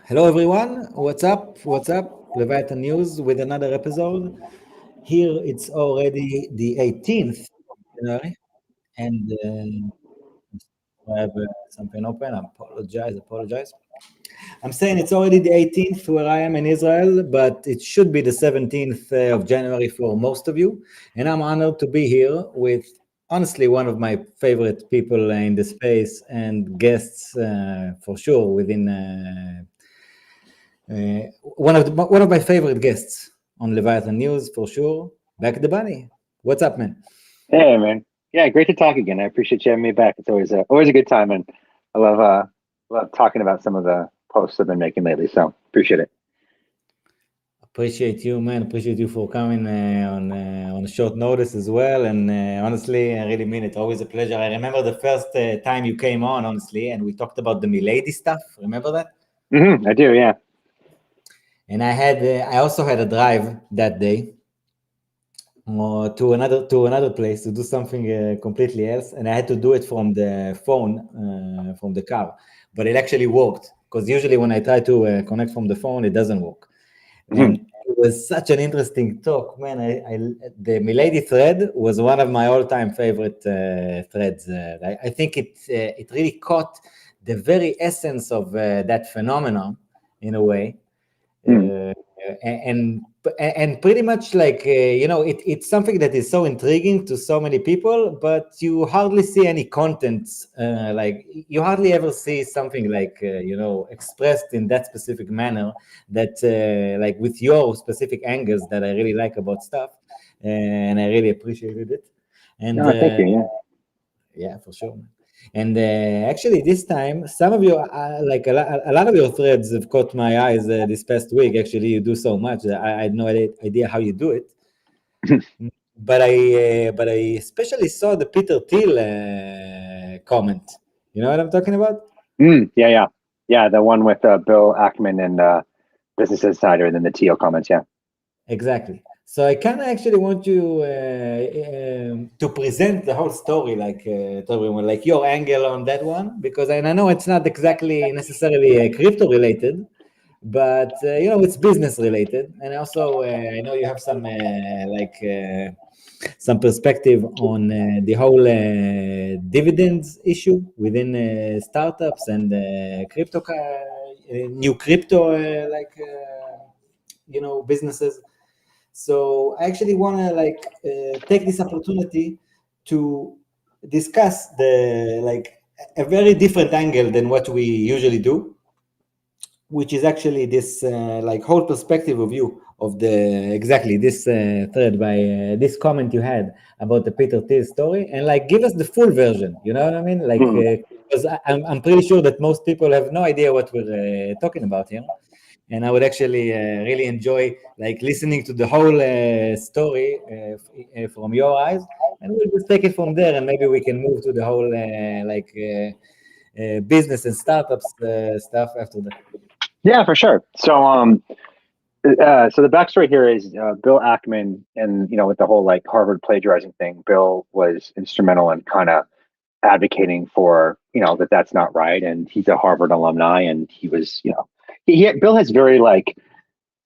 Hello everyone, what's up? What's up? Leviathan News with another episode. Here it's already the 18th of January, and I have something open. I apologize. I'm saying it's already the 18th where I am in Israel, but it should be the 17th of January for most of you. And I'm honored to be here with honestly one of my favorite people in the space and guests for sure within. One of my favorite guests on Leviathan News for sure. Back the bunny. What's up, man? Hey, man. Yeah, great to talk again. I appreciate you having me back. It's always a good time, and I love talking about some of the posts I've been making lately. So appreciate it. Appreciate you, man. Appreciate you for coming on short notice as well. And honestly, I really mean it. Always a pleasure. I remember the first time you came on, honestly, and we talked about the Milady stuff. Remember that? I do. Yeah. And I also had a drive that day to another place to do something completely else, and I had to do it from the phone from the car, but it actually worked because usually when I try to connect from the phone, it doesn't work. hmm And it was such an interesting talk, man. The Milady thread was one of my all-time favorite threads. I think it really caught the very essence of that phenomenon in a way. hmm uh, and and pretty much like it's something that is so intriguing to so many people, but you hardly see any content, like you hardly ever see something like expressed in that specific manner, that like with your specific angles that I really like about stuff, and I really appreciated it. And No, thank you. Yeah. yeah, for sure. And actually, this time, some of your a lot of your threads have caught my eyes this past week. Actually, you do so much that I had no idea how you do it. But I especially saw the Peter Thiel comment. You know what I'm talking about? Yeah, yeah, yeah. The one with Bill Ackman and Business Insider, and then the Thiel comments. Yeah. Exactly. So I kind of actually want you to present the whole story, like to everyone, like your angle on that one, because I know it's not exactly necessarily crypto related, but it's business related, and also I know you have some perspective on the whole dividends issue within startups and new crypto businesses. So I actually want to take this opportunity to discuss the a very different angle than what we usually do, which is actually this whole perspective of you of the exactly this thread by this comment you had about the Peter Thiel story, and like give us the full version. You know what I mean? Like Mhm. because I'm pretty sure that most people have no idea what we're talking about here, and I would actually really enjoy like listening to the whole story from your eyes, and we'll just take it from there, and maybe we can move to the whole business and startups stuff after that. Yeah, for sure. So the backstory here is Bill Ackman, and with the whole like Harvard plagiarizing thing, Bill was instrumental in kind of advocating for that that's not right, and he's a Harvard alumni, and he was Bill has very like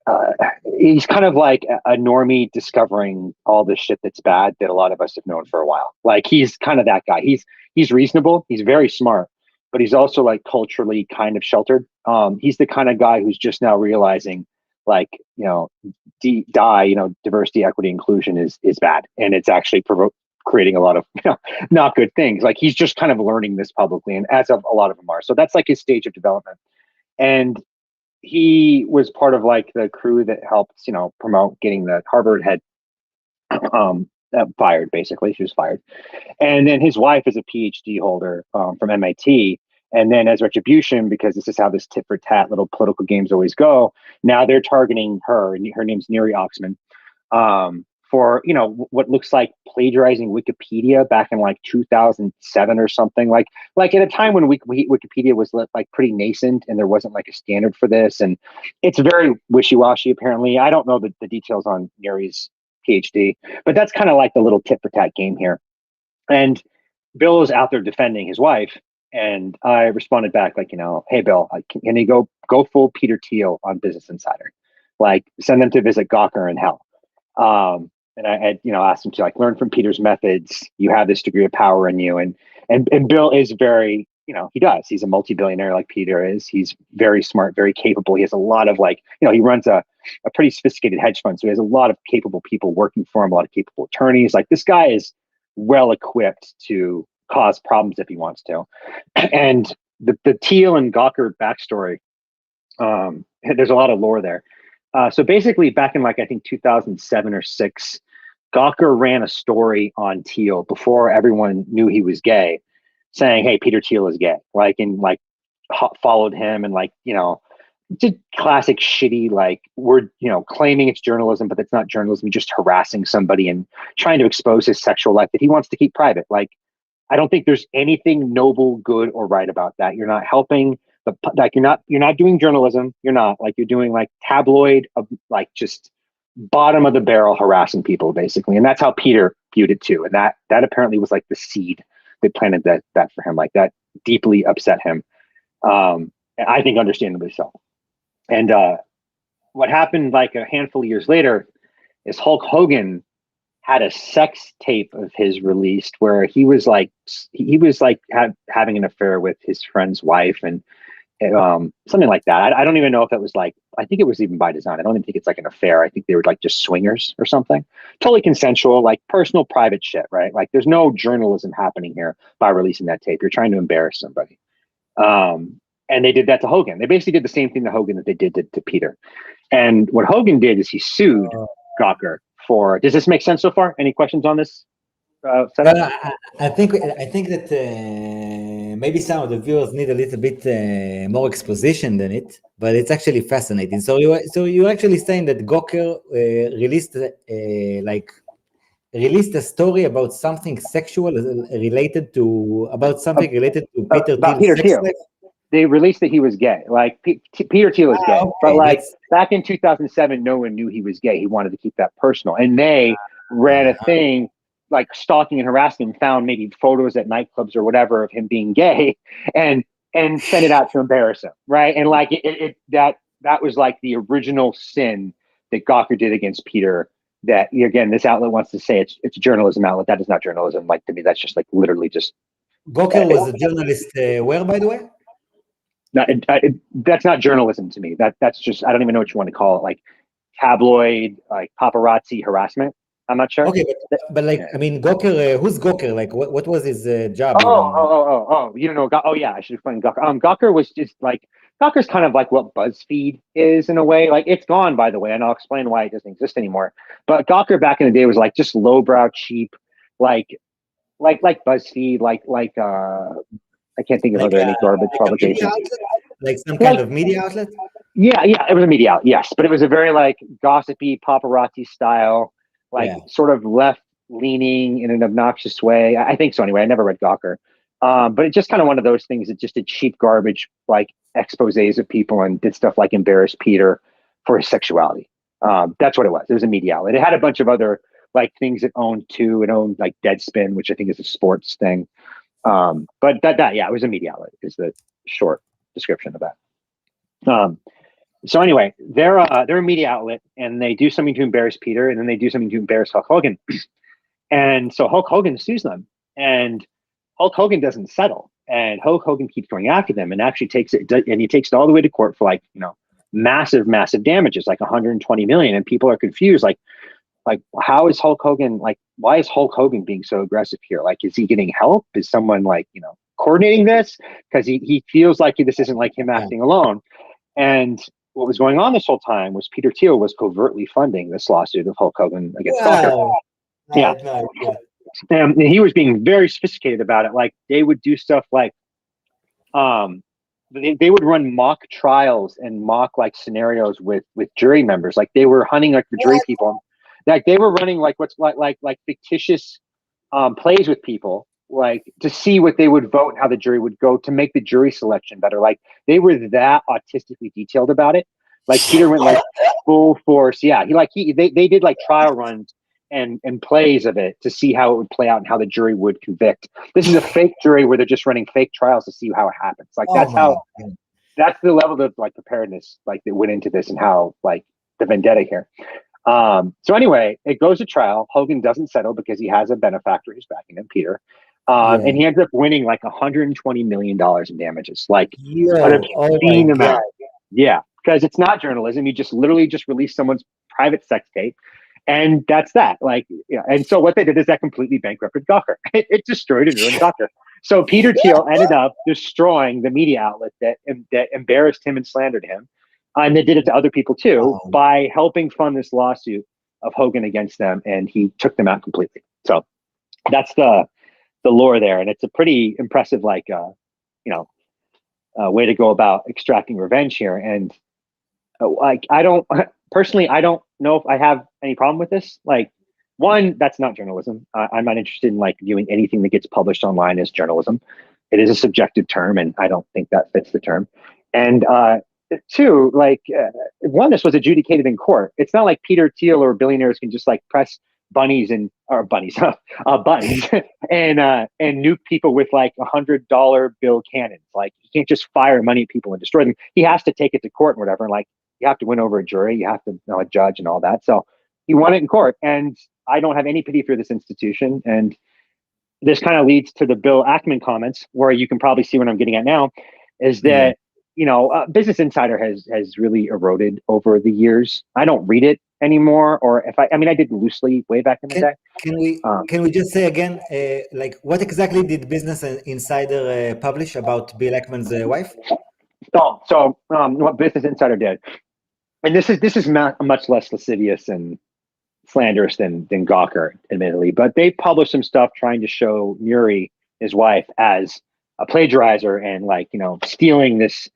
uh, he's kind of like a normie discovering all this shit that's bad that a lot of us have known for a while. Like he's kind of that guy. He's reasonable. He's very smart, but he's also like culturally kind of sheltered. He's the kind of guy who's just now realizing, like diversity, equity, inclusion is bad, and it's actually creating a lot of not good things. Like he's just kind of learning this publicly, and as of a lot of them are. So that's like his stage of development, and he was part of like the crew that helped, promote getting the Harvard head fired. Basically, she was fired, and then his wife is a PhD holder from MIT. And then, as retribution, because this is how this tit for tat little political games always go, now they're targeting her, and her name's Neri Oxman, for what looks like plagiarizing Wikipedia back in like 2007 or something, like at a time when Wikipedia was like pretty nascent and there wasn't like a standard for this, and it's very wishy-washy. Apparently, I don't know the details on Neri's PhD, but that's kind of like the little tit for tat game here. And Bill is out there defending his wife, And I responded back like, hey Bill, can you go full Peter Thiel on Business Insider, like send them to visit Gawker in hell. And I had, asked him to like learn from Peter's methods. You have this degree of power in you, and Bill is very, he does. He's a multi-billionaire like Peter is. He's very smart, very capable. He has a lot of like, he runs a pretty sophisticated hedge fund, so he has a lot of capable people working for him, a lot of capable attorneys. Like this guy is well equipped to cause problems if he wants to. And the Thiel and Gawker backstory, there's a lot of lore there. So basically, back in like I think 2007 or 6, Gawker ran a story on Thiel before everyone knew he was gay, saying, "Hey, Peter Thiel is gay." Followed him and did classic shitty we're claiming it's journalism, but it's not journalism. You're just harassing somebody and trying to expose his sexual life that he wants to keep private. I don't think there's anything noble, good, or right about that. You're not helping. You're not doing journalism. You're not you're doing tabloid just bottom of the barrel harassing people basically. And that's how Peter viewed it too. And that apparently was the seed that planted that for him. That deeply upset him. And I think understandably so. And what happened a handful of years later is Hulk Hogan had a sex tape of his released where he was having an affair with his friend's wife and something like that. I don't even know if it was I think it was even by design. I don't even think it's an affair. I think they were just swingers or something. Totally consensual, personal, private shit, right? There's no journalism happening here by releasing that tape. You're trying to embarrass somebody. And they did that to Hogan. They basically did the same thing to Hogan that they did to Peter. And what Hogan did is he sued Gawker for. Does this make sense so far? Any questions on this setup? I think that maybe some of the viewers need a little bit more exposition than it, but it's actually fascinating. So you're actually saying that Gawker released a story about something sexual related to Peter Thiel. They released that he was gay. Peter Thiel is gay, okay, but back in 2007, no one knew he was gay. He wanted to keep that personal, and they ran a thing stalking and harassing him. Found maybe photos at nightclubs or whatever of him being gay, and sent it out to embarrass him, right? And that was the original sin that Gawker did against Peter. That again, this outlet wants to say it's a journalism outlet. That is not journalism. To me, that's just literally just. Gawker was a journalist. Where, by the way? No, that's not journalism to me. That's just, I don't even know what you want to call it. Tabloid, paparazzi harassment. I'm not sure. Okay, but I mean, Gawker. Who's Gawker? What was his job? You don't know? Oh yeah, I should explain Gawker. Gawker was just Gawker's kind of what BuzzFeed is in a way. It's gone, by the way, and I'll explain why it doesn't exist anymore. But Gawker back in the day was just lowbrow, cheap, like BuzzFeed, I can't think of any garbage publication. Some kind of media outlet? Yeah, it was a media outlet, yes. But it was a very gossipy paparazzi style, sort of left-leaning in an obnoxious way. I think so anyway. I never read Gawker. But it's just kind of one of those things that just did cheap garbage, exposés of people and did stuff embarrass Peter for his sexuality. That's what it was. It was a media outlet. It had a bunch of other things it owned too. It owned Deadspin, which I think is a sports thing. But it was a media outlet is the short description of that. So anyway, they're a media outlet and they do something to embarrass Peter and then they do something to embarrass Hulk Hogan. And so Hulk Hogan sues them and Hulk Hogan doesn't settle and Hulk Hogan keeps going after them and actually takes it all the way to court for massive damages, 120 million. And people are confused. How is Hulk Hogan why is Hulk Hogan being so aggressive here? Is he getting help? Is someone coordinating this? Because he feels this isn't him acting alone. And what was going on this whole time was Peter Thiel was covertly funding this lawsuit of Hulk Hogan against Gawker. Yeah. And he was being very sophisticated about it. They would do stuff they would run mock trials and mock scenarios with jury members. They were hunting for jury people. They were running what's fictitious plays with people to see what they would vote and how the jury would go to make the jury selection better. They were that autistically detailed about it. Peter went full force. Yeah, they did trial runs and plays of it to see how it would play out and how the jury would convict. This is a fake jury where they're just running fake trials to see how it happens. Like Oh my God. that's the level of like preparedness like that went into this and how like the vendetta here. So anyway, it goes to trial. Hogan doesn't settle because he has a benefactor who's backing him, Peter. Yeah. And he ends up winning like $120 million in damages, like an Yo, oh my obscene amount. God. Yeah, because it's not journalism. You just literally just release someone's private sex tape, and that's that. Like, yeah. And so what they did is that completely bankrupted Gawker. It destroyed and ruined Gawker. So Peter Thiel ended up destroying the media outlet that embarrassed him and slandered him, and they did it to other people too by helping fund this lawsuit of Hogan against them, and he took them out completely. So that's the lore there, and it's a pretty impressive like way to go about extracting revenge here. And like I don't know if I have any problem with this. Like, one, that's not journalism. I'm not interested in like viewing anything that gets published online as journalism. It is a subjective term, and I don't think that fits the term. And two, like one, this was adjudicated in court. It's not like Peter Thiel or billionaires can just like press buttons and nuke people with like $100 bill cannons. Like, you can't just fire money at people and destroy them. He has to take it to court and whatever. And like, you have to win over a jury, you have to know a judge and all that. So he won it in court, and I don't have any pity for this institution. And this kind of leads to the Bill Ackman comments, where you can probably see what I'm getting at now, is that Business Insider has really eroded over the years. I don't read it anymore, or if I mean, I did loosely way back in the day. Can we just say again, like, what exactly did Business Insider publish about Bill Ackman's wife? So what Business Insider did, and this is much less lascivious and slanderous than Gawker, admittedly, but they published some stuff trying to show Nuri, his wife, as a plagiarizer and like stealing this,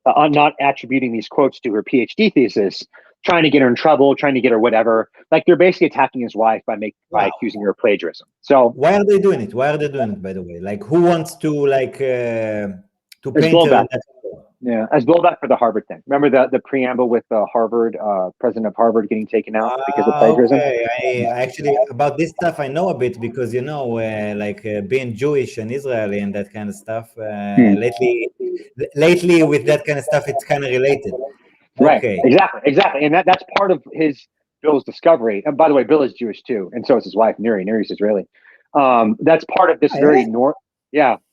not attributing these quotes to her PhD thesis, trying to get her in trouble, trying to get her whatever. Like, they're basically attacking his wife by accusing her of plagiarism. So why are they doing it? By the way? Like, who wants to like to paint her? Yeah, as blowback for the Harvard thing. Remember the preamble with the Harvard president of Harvard getting taken out because of plagiarism? Okay, I actually, about this stuff I know a bit, because being Jewish and Israeli and that kind of stuff. Lately with that kind of stuff, it's kind of related. Right. Okay. Exactly, and that's part of Bill's discovery. And by the way, Bill is Jewish too, and so is his wife Nuri. Nuri's Israeli. That's part of this very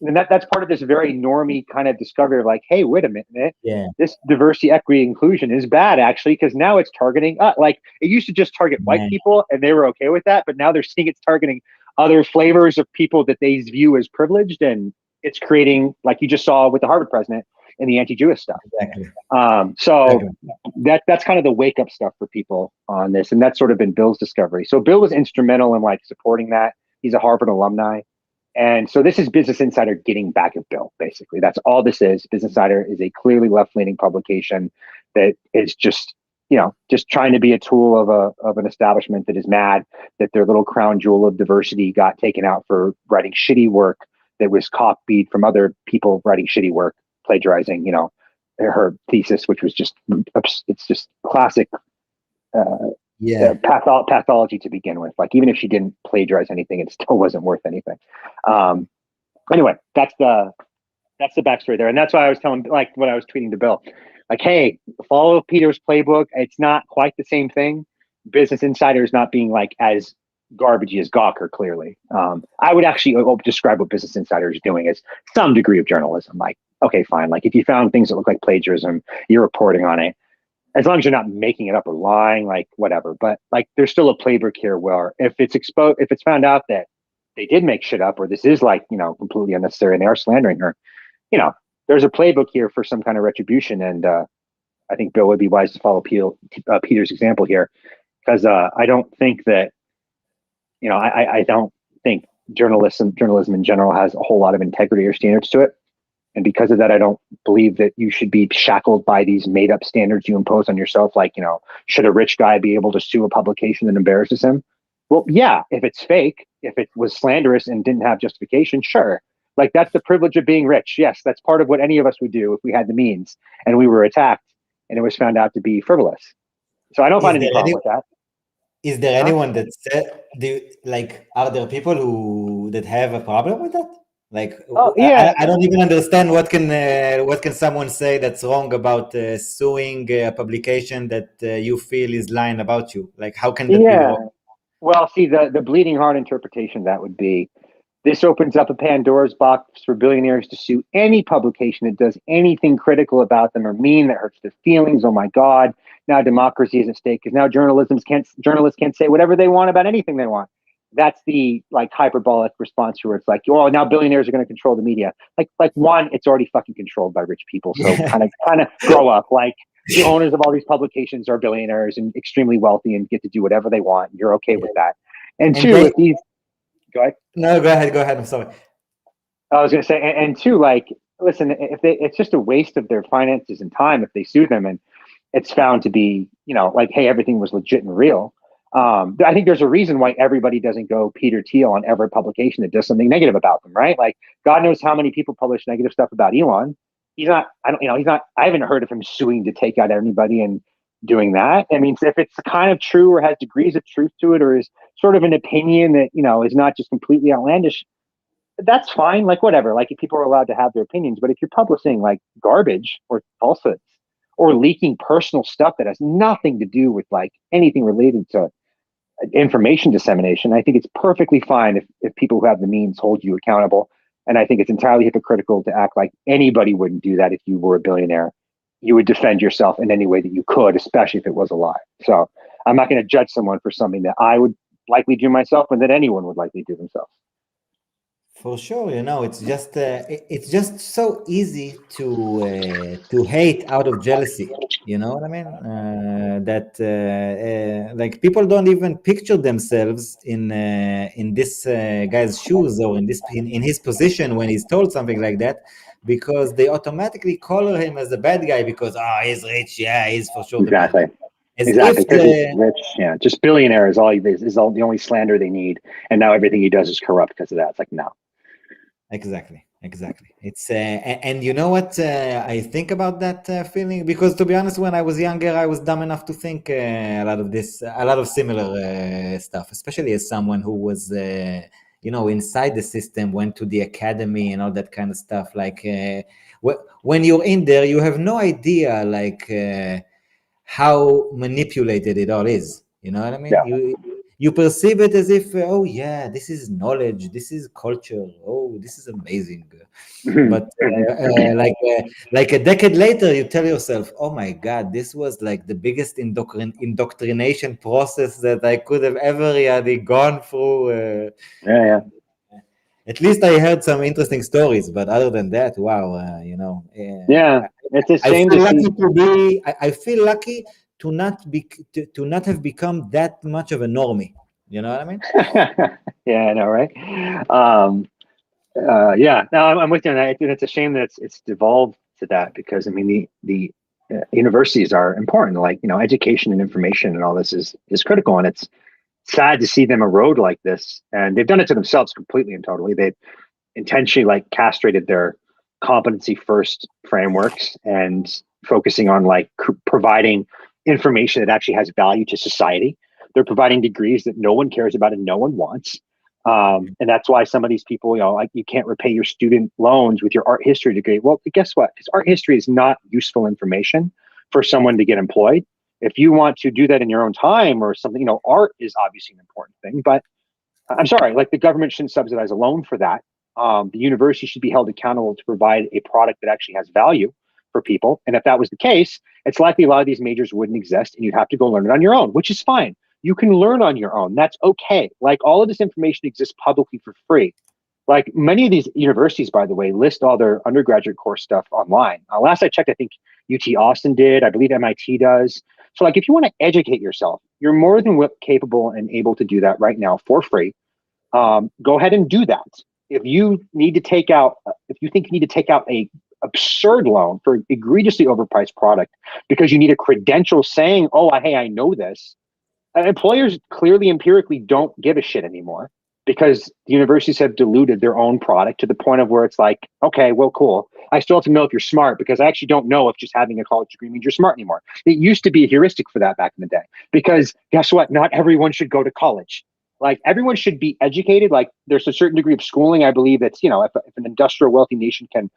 and that's part of this very normie kind of discovery of like, hey, wait a minute, this diversity, equity, inclusion is bad actually, because now it's targeting like, it used to just target white people and they were okay with that, but now they're seeing it's targeting other flavors of people that they view as privileged, and it's creating, like you just saw with the Harvard president and the anti-Jewish stuff. Exactly. That's kind of the wake up stuff for people on this, and that's sort of been Bill's discovery. So Bill was instrumental in like supporting that. He's a Harvard alumni. And so this is Business Insider getting back at Bill, basically. That's all this is. Business Insider is a clearly left-leaning publication that is just trying to be a tool of an establishment that is mad that their little crown jewel of diversity got taken out for writing shitty work that was copied from other people writing shitty work, plagiarizing, her thesis, which was it's just classic pathology to begin with. Like, even if she didn't plagiarize anything, it still wasn't worth anything. Anyway, that's the backstory there, and that's why I was telling, like, what I was tweeting to Bill, like, hey, follow Peter's playbook. It's not quite the same thing. Business Insider is not being like as garbagey as Gawker, clearly. I would actually describe what Business Insider is doing as some degree of journalism. Like, okay, fine. Like, if you found things that look like plagiarism, you're reporting on it. As long as you're not making it up or lying, like, whatever. But like, there's still a playbook here where if it's found out that they did make shit up, or this is like, completely unnecessary and they are slandering her, there's a playbook here for some kind of retribution. And I think Bill would be wise to follow Peter's example here, because I don't think that, I don't think journalism in general has a whole lot of integrity or standards to it. And because of that, I don't believe that you should be shackled by these made up standards you impose on yourself. Like, should a rich guy be able to sue a publication that embarrasses him? Well, yeah, if it's fake, if it was slanderous and didn't have justification, sure. Like, that's the privilege of being rich. Yes, that's part of what any of us would do if we had the means and we were attacked and it was found out to be frivolous. So I don't find any problem with that. Is there Huh? anyone that said, like, are there people who that have a problem with that? Like, Oh yeah, I don't even understand what can someone say that's wrong about suing a publication that you feel is lying about you? Like, how can that be yeah. wrong? Well, see, the bleeding heart interpretation that would be this opens up a Pandora's box for billionaires to sue any publication that does anything critical about them or mean that hurts their feelings. Oh my God! Now democracy is at stake because now journalists can't say whatever they want about anything they want. That's the like hyperbolic response where it's like, oh, now billionaires are going to control the media. Like one, it's already fucking controlled by rich people. So Yeah. kind of grow up. Like the owners of all these publications are billionaires and extremely wealthy and get to do whatever they want. You're okay Yeah. with that. And And two, they if these go ahead. no, go ahead, go ahead. I'm sorry. I was going to say, and two, like, listen, if they, it's just a waste of their finances and time if they sue them, and it's found to be, like, hey, everything was legit and real. I think there's a reason why everybody doesn't go Peter Thiel on every publication that does something negative about them, right? Like, God knows how many people publish negative stuff about Elon. He's not, I don't, he's not. I haven't heard of him suing to take out anybody and doing that. I mean, if it's kind of true or has degrees of truth to it, or is sort of an opinion that is not just completely outlandish, that's fine. Like whatever. Like if people are allowed to have their opinions, but if you're publishing like garbage or falsehoods or leaking personal stuff that has nothing to do with like anything related to information dissemination, I think it's perfectly fine if people who have the means hold you accountable. And I think it's entirely hypocritical to act like anybody wouldn't do that if you were a billionaire. You would defend yourself in any way that you could, especially if it was a lie. So I'm not going to judge someone for something that I would likely do myself and that anyone would likely do themselves. For sure, it's just so easy to hate out of jealousy. You know what I mean? That like people don't even picture themselves in this guy's shoes or in his position when he's told something like that, because they automatically color him as a bad guy because he's rich, yeah, he's for sure the bad Exactly. guy. As Exactly, if because he's the rich. Yeah, just billionaire is all the only slander they need, and now everything he does is corrupt because of that. It's like no. Exactly. It's and you know what I think about that feeling, because to be honest, when I was younger, I was dumb enough to think a lot of similar stuff, especially as someone who was inside the system, went to the academy and all that kind of stuff. Like when you're in there, you have no idea like how manipulated it all is. You know what I mean? Yeah. You perceive it as if, oh yeah, this is knowledge, this is culture, oh, this is amazing. But like a decade later, you tell yourself, oh my God, this was like the biggest indoctrination process that I could have ever really gone through. Yeah. At least I heard some interesting stories, but other than that, wow, Yeah. It's a I shame feel to lucky see. to be. I feel lucky to not have become that much of a normie. You know what I mean? Yeah, I know, right? Yeah, no, I'm with you on that. It's a shame that it's devolved to that because I mean the universities are important. Like education and information and all this is critical, and it's sad to see them erode like this. And they've done it to themselves completely and totally. They've intentionally like castrated their competency first frameworks and focusing on like providing information that actually has value to society. They're providing degrees that no one cares about and no one wants. And that's why some of these people, like you can't repay your student loans with your art history degree. Well, guess what? Because art history is not useful information for someone to get employed. If you want to do that in your own time or something, art is obviously an important thing, but I'm sorry, like the government shouldn't subsidize a loan for that. The university should be held accountable to provide a product that actually has value for people. And if that was the case, it's likely a lot of these majors wouldn't exist and you'd have to go learn it on your own, which is fine. You can learn on your own. That's okay. Like all of this information exists publicly for free. Like many of these universities, by the way, list all their undergraduate course stuff online. Last I checked, I think UT Austin did. I believe MIT does. So like if you want to educate yourself, you're more than capable and able to do that right now for free. Go ahead and do that. If you think you need to take out a absurd loan for egregiously overpriced product because you need a credential saying, oh, hey, I know this. Employers clearly empirically don't give a shit anymore because the universities have diluted their own product to the point of where it's like, okay, well, cool. I still have to know if you're smart, because I actually don't know if just having a college degree means you're smart anymore. It used to be a heuristic for that back in the day, because guess what? Not everyone should go to college. Like, everyone should be educated. Like, there's a certain degree of schooling, I believe, that's, if an industrial wealthy nation can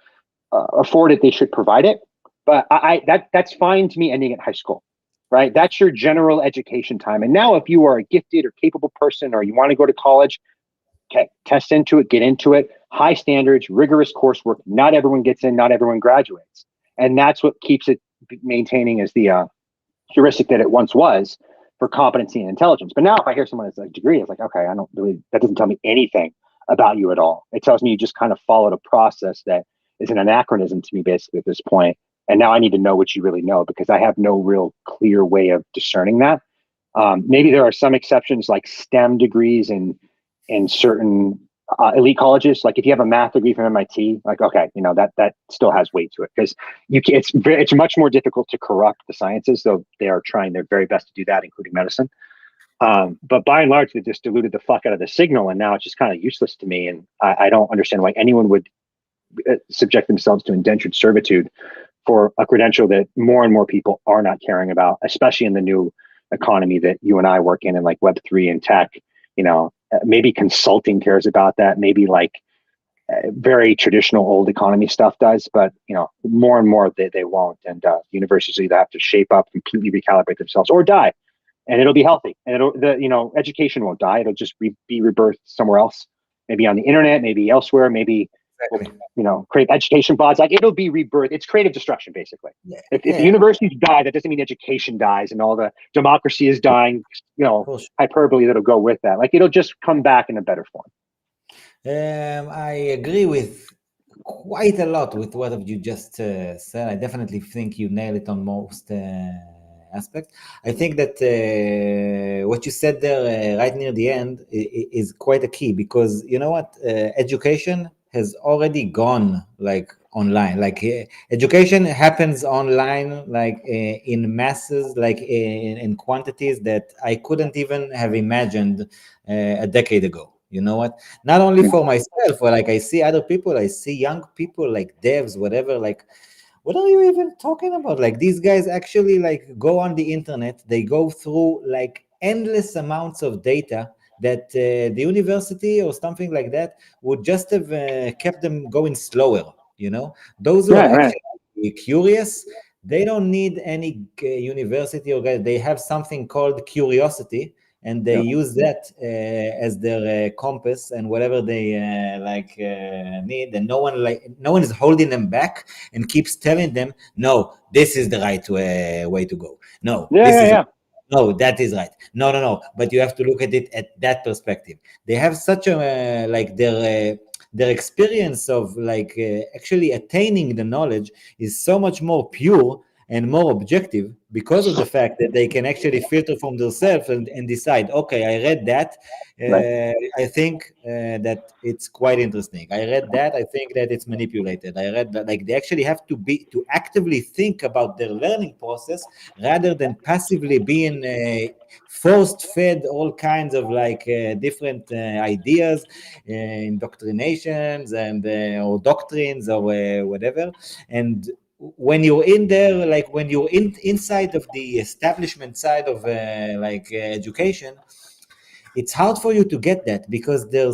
afford it, they should provide it. But that's fine to me ending at high school, right? That's your general education time. And now, if you are a gifted or capable person, or you want to go to college, okay, test into it, get into it. High standards, rigorous coursework. Not everyone gets in, not everyone graduates, and that's what keeps it maintaining as the heuristic that it once was for competency and intelligence. But now, if I hear someone has a degree, it's like, okay, I don't really. That doesn't tell me anything about you at all. It tells me you just kind of followed a process that is an anachronism to me, basically, at this point. And now I need to know what you really know, because I have no real clear way of discerning that. Maybe there are some exceptions, like STEM degrees in certain elite colleges. Like, if you have a math degree from MIT, like, okay, that still has weight to it, because it's much more difficult to corrupt the sciences, though they are trying their very best to do that, including medicine. But by and large, they just diluted the fuck out of the signal, and now it's just kind of useless to me. And I don't understand why anyone would subject themselves to indentured servitude for a credential that more and more people are not caring about, especially in the new economy that you and I work in like Web3 and tech. Maybe consulting cares about that. Maybe like very traditional old economy stuff does, but more and more they won't. And universities either have to shape up, completely recalibrate themselves, or die, and it'll be healthy. And education won't die. It'll just be rebirthed somewhere else, maybe on the internet, maybe elsewhere, maybe. Exactly. Create education bots. Like, it'll be rebirth. It's creative destruction, basically. Yeah. If the universities die, that doesn't mean education dies and all the democracy is dying. Hyperbole that'll go with that. Like, it'll just come back in a better form. I agree with quite a lot with what you just said. I definitely think you nailed it on most aspect. I think that what you said there right near the end is quite a key, because you know what, education has already gone like online. Like, education happens online, like in masses, like in quantities that I couldn't even have imagined a decade ago. You know what? Not only for myself, but like I see other people, I see young people like devs, whatever, like, what are you even talking about? Like, these guys actually like go on the internet, they go through like endless amounts of data that the university or something like that would just have kept them going slower. Those who are actually curious, they don't need any university, or they have something called curiosity, and they use that as their compass and whatever they need, and no one is holding them back and keeps telling them, no, this is the right way to go. No, no, that is right. No. But you have to look at it at that perspective. They have such a like their experience of like actually attaining the knowledge is so much more pure and more objective, because of the fact that they can actually filter from themselves and decide, okay, I read that, I think that it's quite interesting. I read that, I think that it's manipulated. I read that, like, they actually have to actively think about their learning process, rather than passively being forced fed all kinds of like different ideas, indoctrinations, and or doctrines, or whatever. And when you're in there, like when you're inside of the establishment side of education, it's hard for you to get that, because the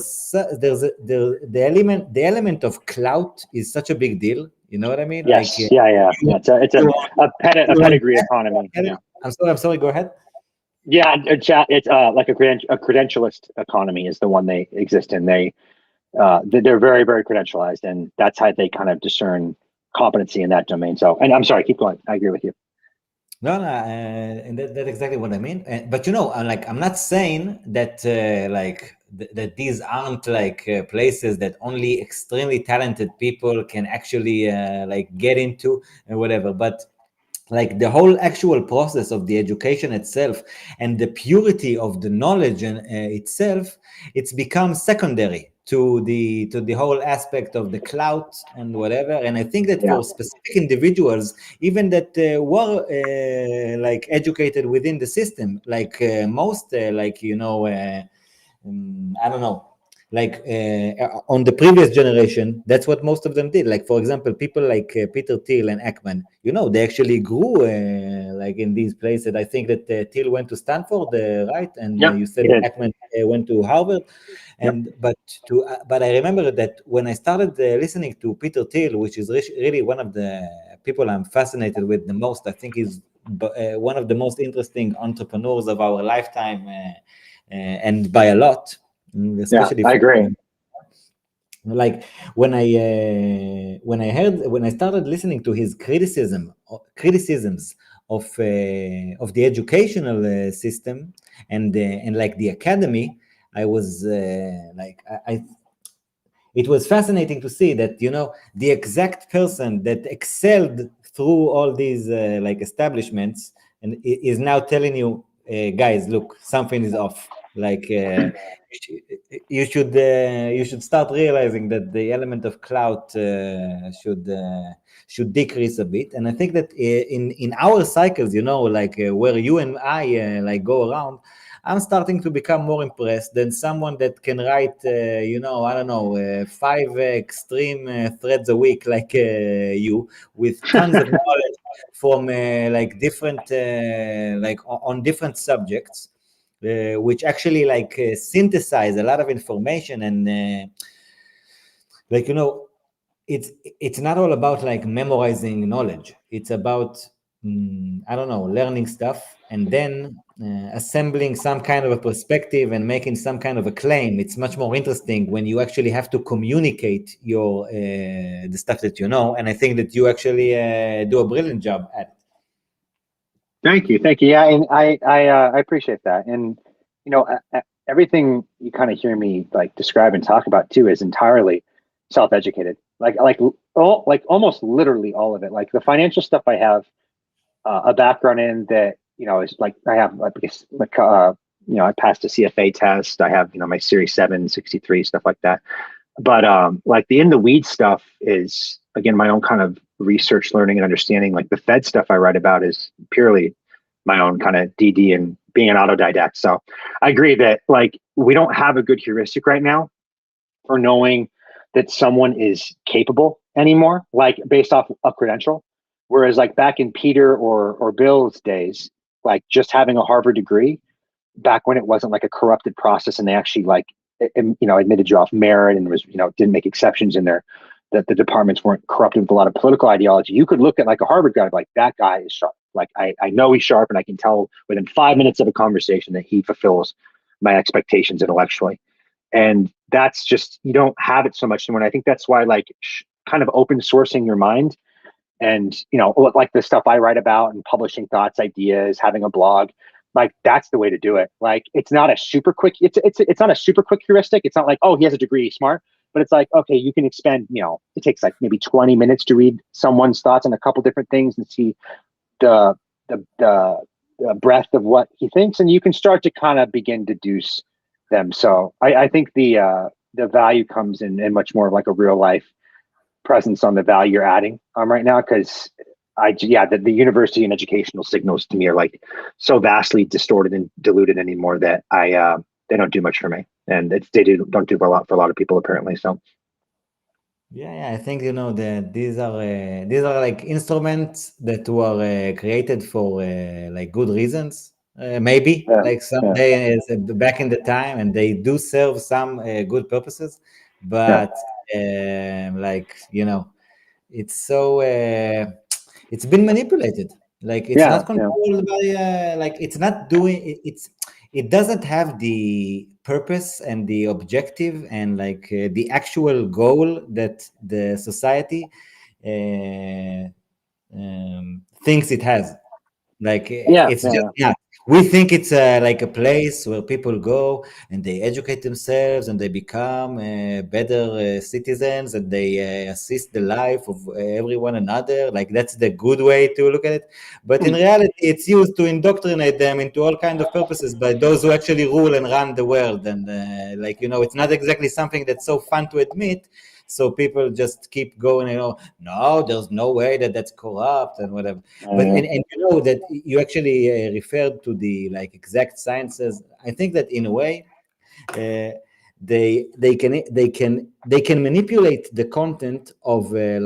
element of clout is such a big deal. You know what I mean? Yes. Like, It's a pedigree economy. Yeah. I'm sorry. Go ahead. Yeah, it's like a credentialist economy is the one they exist in. They're very, very credentialized, and that's how they kind of discern competency in that domain. So, and I'm sorry, keep going. I agree with you. No, and that's exactly what I mean. But I'm not saying that that these aren't like places that only extremely talented people can actually like get into and whatever. But like the whole actual process of the education itself and the purity of the knowledge itself, it's become secondary to the whole aspect of the clout and whatever. And I think that for specific individuals, even that were like educated within the system, like most I don't know, like on the previous generation, that's what most of them did. Like for example, people like Peter Thiel and Ackman, they actually grew like in these places. I think that Thiel went to Stanford, right? And Yep, you he said that did. Ackman went to Harvard. Yep. And but I remember that when I started listening to Peter Thiel, which is really one of the people I'm fascinated with the most. I think he's one of the most interesting entrepreneurs of our lifetime, and by a lot, Yeah, especially I for agree. like when I started listening to his criticisms of the educational system and like the academy. I was like I It was fascinating to see that the exact person that excelled through all these like establishments and is now telling you, guys, look, something is off. Like you should start realizing that the element of clout should decrease a bit. And I think that in our cycles, like where you and I like go around, I'm starting to become more impressed than someone that can write, I don't know, five extreme threads a week like you, with tons of knowledge from like different, like on different subjects, which actually like synthesize a lot of information and like it's not all about like memorizing knowledge. It's about I don't know, learning stuff and then assembling some kind of a perspective and making some kind of a claim. It's much more interesting when you actually have to communicate your the stuff that you know. And I think that you actually do a brilliant job at it. Thank you, thank you. Yeah, and I appreciate that. And everything you kind of hear me like describe and talk about too is entirely self-educated. Like almost literally all of it. Like the financial stuff I have a background in that is like I have like I passed a CFA test. I have my Series 7, 63, stuff like that. But like the in the weeds stuff is again my own kind of research, learning, and understanding. Like the Fed stuff I write about is purely my own kind of DD and being an autodidact. So I agree that like we don't have a good heuristic right now for knowing that someone is capable anymore, like based off a credential. Whereas like back in Peter or Bill's days, like just having a Harvard degree back when it wasn't like a corrupted process and they actually like admitted you off merit and was didn't make exceptions in there, that the departments weren't corrupted with a lot of political ideology. You could look at like a Harvard guy like that guy is sharp. Like I know he's sharp and I can tell within 5 minutes of a conversation that he fulfills my expectations intellectually. And that's just you don't have it so much anymore. And I think that's why like kind of open sourcing your mind and like the stuff I write about and publishing thoughts, ideas, having a blog, like that's the way to do it. Like it's not a super quick it's not a super quick heuristic. It's not like, oh, he has a degree, smart. But it's like, okay, you can expend it takes like maybe 20 minutes to read someone's thoughts on a couple different things and see the the breadth of what he thinks, and you can start to kind of begin to deduce them. So I think the value comes in much more of like a real life presence on the value you're adding right now, because the university and educational signals to me are like so vastly distorted and diluted anymore that they don't do much for me, and don't do a lot for a lot of people apparently. So Yeah, I think that these are like instruments that were created for like good reasons. Maybe yeah, like yeah, someday back in the time, and they do serve some good purposes, yeah, but like it's so it's been manipulated. Like it's yeah, not yeah, controlled by like it's not doing it doesn't have the purpose and the objective and like the actual goal that the society uh, thinks it has. Like yeah, it's just yeah, not. We think it's like a place where people go and they educate themselves and they become better citizens and they assist the life of everyone another. Like that's the good way to look at it. But in yeah. reality, it's used to indoctrinate them into all kinds of purposes by those who actually rule and run the world. And like it's not exactly something that's so fun to admit. So people just keep going, no, there's no way that that's corrupt and whatever. But and that you actually referred to the like exact sciences. I think that in a way, uh, they can manipulate the content of a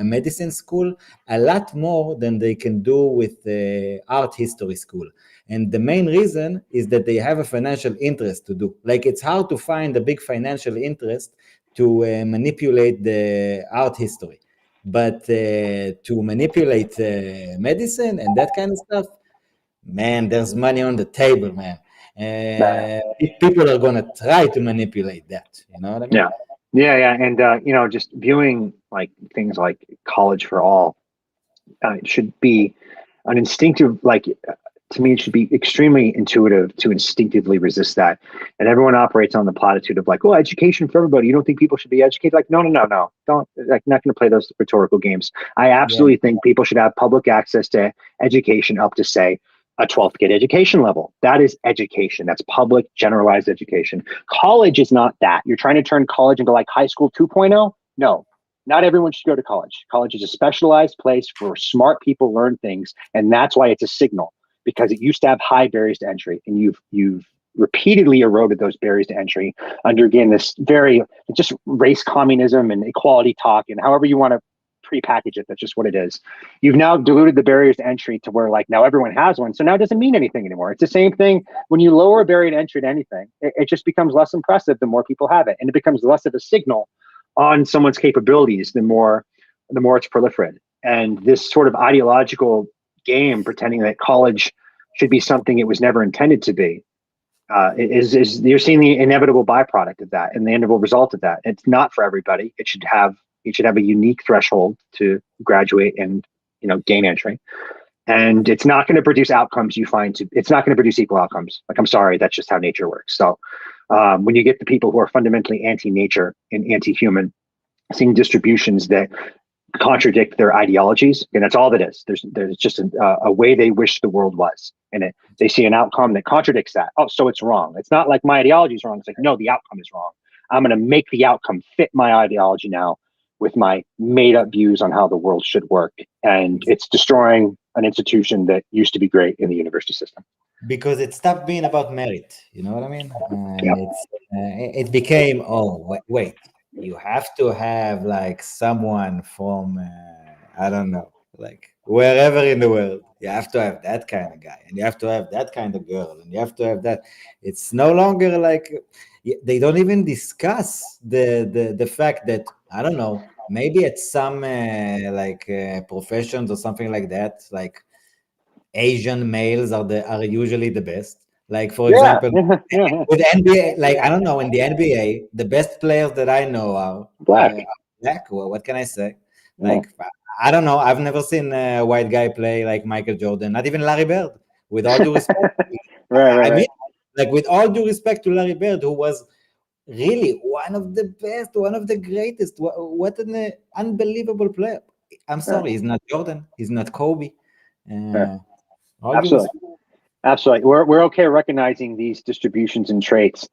medicine school a lot more than they can do with the art history school. And the main reason is that they have a financial interest to do. Like, it's hard to find a big financial interest to manipulate the art history, but to manipulate medicine and that kind of stuff, man, there's money on the table, man. People are gonna try to manipulate that. You know what I mean? Yeah, yeah, and just viewing like things like college for all should be an instinctive, to me, it should be extremely intuitive to instinctively resist that. And everyone operates on the platitude of like, oh, education for everybody. You don't think people should be educated? Like, no, don't. Like, not going to play those rhetorical games. I absolutely think people should have public access to education up to, say, a 12th grade education level. That is education. That's public, generalized education. College is not that. You're trying to turn college into like high school 2.0? No, not everyone should go to college. College is a specialized place where smart people learn things, and that's why it's a signal, because it used to have high barriers to entry, and you've repeatedly eroded those barriers to entry under, again, this very just race communism and equality talk, and however you want to prepackage it, that's just what it is. You've now diluted the barriers to entry to where like now everyone has one, so now it doesn't mean anything anymore. It's the same thing when you lower a barrier to entry to anything. It just becomes less impressive the more people have it, and it becomes less of a signal on someone's capabilities the more it's proliferated. And this sort of ideological game pretending that college should be something it was never intended to be is you're seeing the inevitable byproduct of that and the inevitable result of that. It's not for everybody. It should have a unique threshold to graduate and gain entry, and it's not going to produce outcomes it's not going to produce equal outcomes. Like, I'm sorry, that's just how nature works. So when you get the people who are fundamentally anti-nature and anti-human, seeing distributions that contradict their ideologies, and that's all that is. There's just a way they wish the world was, and they see an outcome that contradicts that. Oh, so it's wrong. It's not like my ideology is wrong. It's like, no, the outcome is wrong. I'm going to make the outcome fit my ideology now with my made up views on how the world should work, and it's destroying an institution that used to be great in the university system. Because it stopped being about merit. You know what I mean? Yeah. It became, oh, wait, you have to have like someone from I don't know, like wherever in the world. You have to have that kind of guy, and you have to have that kind of girl, and you have to have that. It's no longer like they don't even discuss the fact that, I don't know, maybe at some professions or something like that, like Asian males are usually the best. Like, for example, with NBA, like, I don't know, in the NBA, the best players that I know are Black. black. Well, what can I say? Like, I don't know. I've never seen a white guy play like Michael Jordan, not even Larry Bird. With all due respect, I mean, like, with all due respect to Larry Bird, who was really one of the best, one of the greatest. What an unbelievable player. I'm sorry, he's not Jordan. He's not Kobe. Absolutely. We're okay recognizing these distributions and traits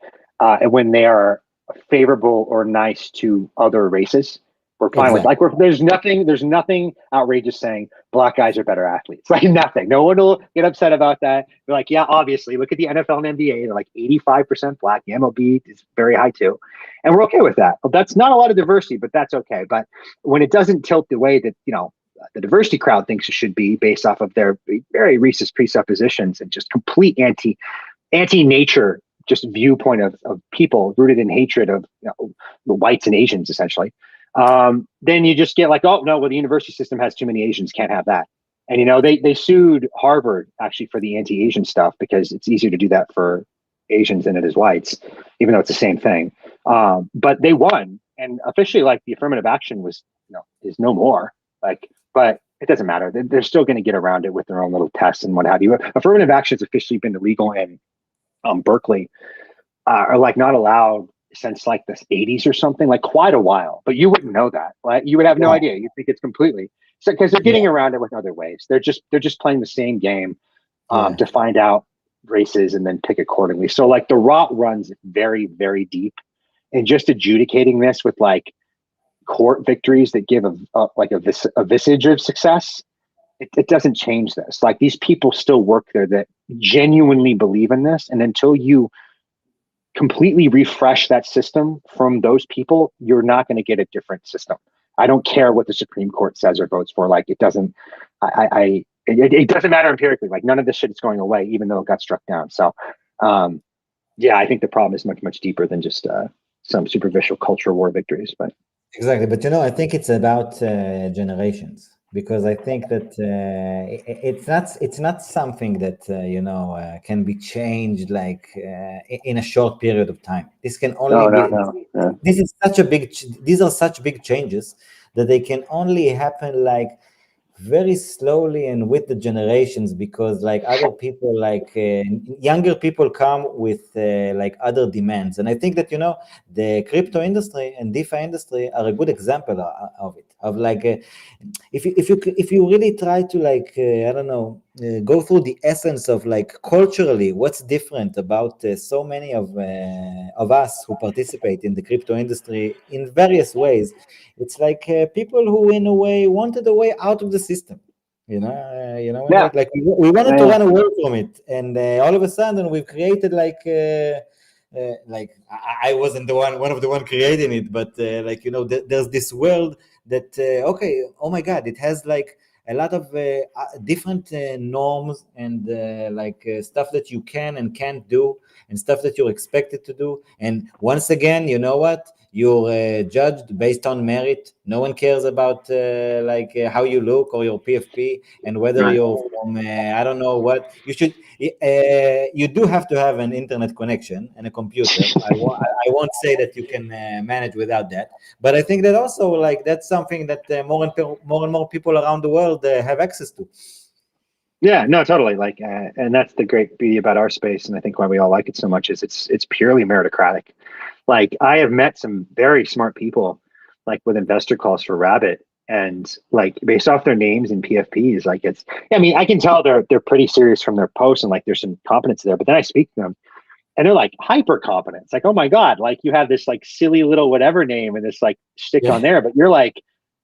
when they are favorable or nice to other races. We're fine with, like, there's nothing outrageous saying black guys are better athletes. Like, nothing. No one will get upset about that. They're like, yeah, obviously. Look at the NFL and NBA. They're like 85% black. The MLB is very high too, and we're okay with that. Well, that's not a lot of diversity, but that's okay. But when it doesn't tilt the way that the diversity crowd thinks it should be, based off of their very racist presuppositions and just complete anti-nature just viewpoint of people rooted in hatred of the whites and Asians, essentially. Then you just get like, oh no, well, the university system has too many Asians, can't have that. And they sued Harvard actually for the anti-Asian stuff, because it's easier to do that for Asians than it is whites, even though it's the same thing. But they won, and officially, like, the affirmative action was is no more. Like, but it doesn't matter. They're still going to get around it with their own little tests and what have you. Affirmative action has officially been illegal in Berkeley, are like not allowed since like the 80s or something, like quite a while. But you wouldn't know that. Like, you would have no idea. You think it's completely because they're getting around it with other ways. They're just playing the same game to find out races and then pick accordingly. So like the rot runs very, very deep, and just adjudicating this with like court victories that give a visage of success, it doesn't change this. Like, these people still work there that genuinely believe in this, and until you completely refresh that system from those people, you're not going to get a different system. I don't care what the Supreme Court says or votes for. Like, it doesn't, it doesn't matter empirically. Like, none of this shit is going away, even though it got struck down. So, yeah, I think the problem is much, much deeper than just some superficial cultural war victories. But Exactly, but I think it's about generations, because I think that it's not something that can be changed like in a short period of time. This can only no, be no, no. Yeah. this is such a these are such big changes that they can only happen like very slowly and with the generations, because like other people, like younger people come with like other demands. And I think that the crypto industry and DeFi industry are a good example of it, of like if you really try to like I don't know, go through the essence of like culturally what's different about so many of us who participate in the crypto industry in various ways. It's like people who in a way wanted a way out of the system, Yeah. like we wanted to Yeah. run away from it, and all of a sudden we've created like I wasn't one of the one creating it, but like there's this world that okay, oh my god, it has like a lot of different norms and stuff that you can and can't do, and stuff that you're expected to do. And once again, you know what, you're judged based on merit. No one cares about how you look or your PFP, and whether Right. you're from I don't know what. You do have to have an internet connection and a computer. I won't say that you can manage without that, but I think that also like that's something that more and more people around the world have access to. Yeah, no, totally. Like, and that's the great beauty about our space, and I think why we all like it so much is it's purely meritocratic. Like, I have met some very smart people, like with investor calls for Rabbit, and like based off their names and PFPs, like it's. I mean, I can tell they're pretty serious from their posts, and like there's some competence there. But then I speak to them, and they're like hyper competent. It's like, oh my god, like you have this like silly little whatever name and this like stick on Yeah. there, but you're like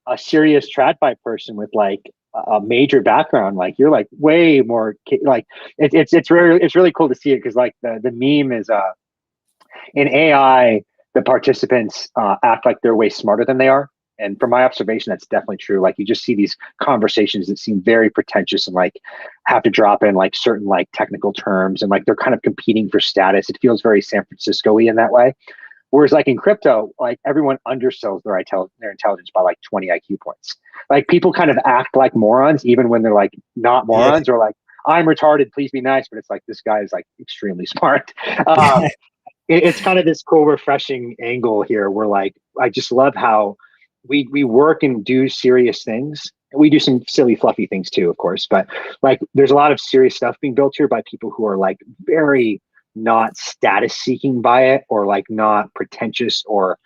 a serious TradFi person with like a major background. Like you're like way more like it's really cool to see it, because like the meme is in AI, the participants act like they're way smarter than they are. And from my observation, that's definitely true. Like you just see these conversations that seem very pretentious and like have to drop in like certain like technical terms, and like they're kind of competing for status. It feels very San Francisco-y in that way. Whereas like in crypto, like everyone undersells their intelligence by like 20 IQ points. Like people kind of act like morons, even when they're like not Yeah. morons, or like, I'm retarded, please be nice. But it's like, this guy is like extremely smart. Um, it's kind of this cool, refreshing angle here where like I just love how we work and do serious things. We do some silly, fluffy things too, of course, but like there's a lot of serious stuff being built here by people who are like very not status seeking by it, or like not pretentious or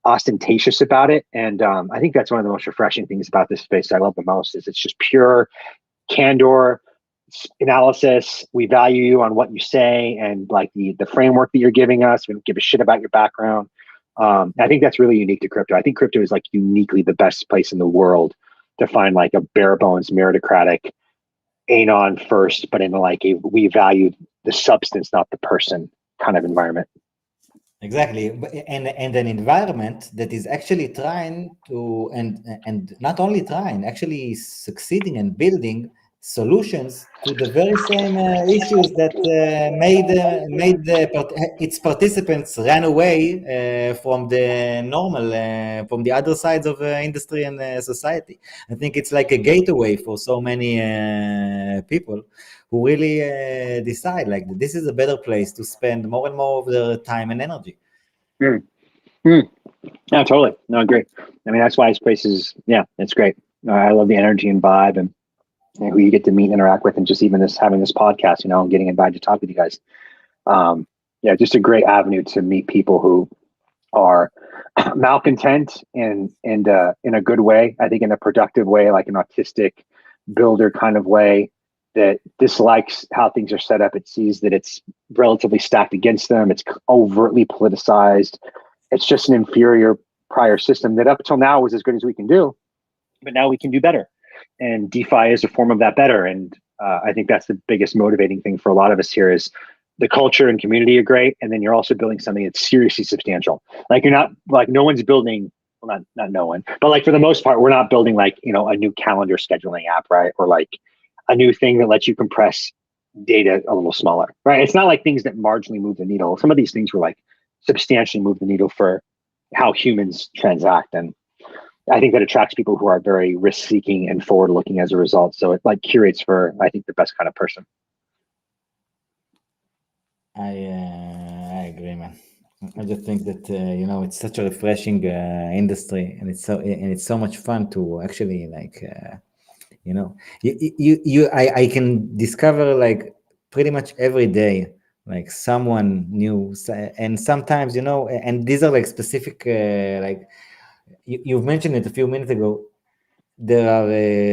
ostentatious about it. And I think that's one of the most refreshing things about this space I love the most, is it's just pure candor analysis. We value you on what you say and like the framework that you're giving us. We don't give a shit about your background. I think that's really unique to crypto. I think crypto is like uniquely the best place in the world to find like a bare bones meritocratic anon first, but in like a we value the substance, not the person kind of environment. Exactly, and an environment that is actually trying to, and not only trying, actually succeeding and building solutions to the very same issues that its participants ran away from the normal, from the other sides of industry and society. I think it's like a gateway for so many people who really decide like this is a better place to spend more and more of their time and energy. Mm. Mm. Yeah, totally. No, I agree. I mean, that's why this place is, yeah, it's great. I love the energy and vibe, and who you get to meet and interact with, and just even this having this podcast, and getting invited to talk with you guys. Yeah, just a great avenue to meet people who are malcontent and in a good way. I think in a productive way, like an autistic builder kind of way, that dislikes how things are set up. It sees that it's relatively stacked against them. It's overtly politicized. It's just an inferior prior system that up until now was as good as we can do, but now we can do better. And DeFi is a form of that better. And I think that's the biggest motivating thing for a lot of us here is the culture and community are great, and then you're also building something that's seriously substantial. Like you're not like no one's building, well, not no one, but like for the most part, we're not building like a new calendar scheduling app, right? Or like a new thing that lets you compress data a little smaller, right? It's not like things that marginally move the needle. Some of these things were like substantially move the needle for how humans transact, and I think that attracts people who are very risk seeking and forward looking as a result. So it like curates for, I think, the best kind of person. I agree, man. I just think that it's such a refreshing industry, and it's so much fun to actually like I can discover like pretty much every day like someone new, and sometimes and these are like specific like you've mentioned it a few minutes ago. There are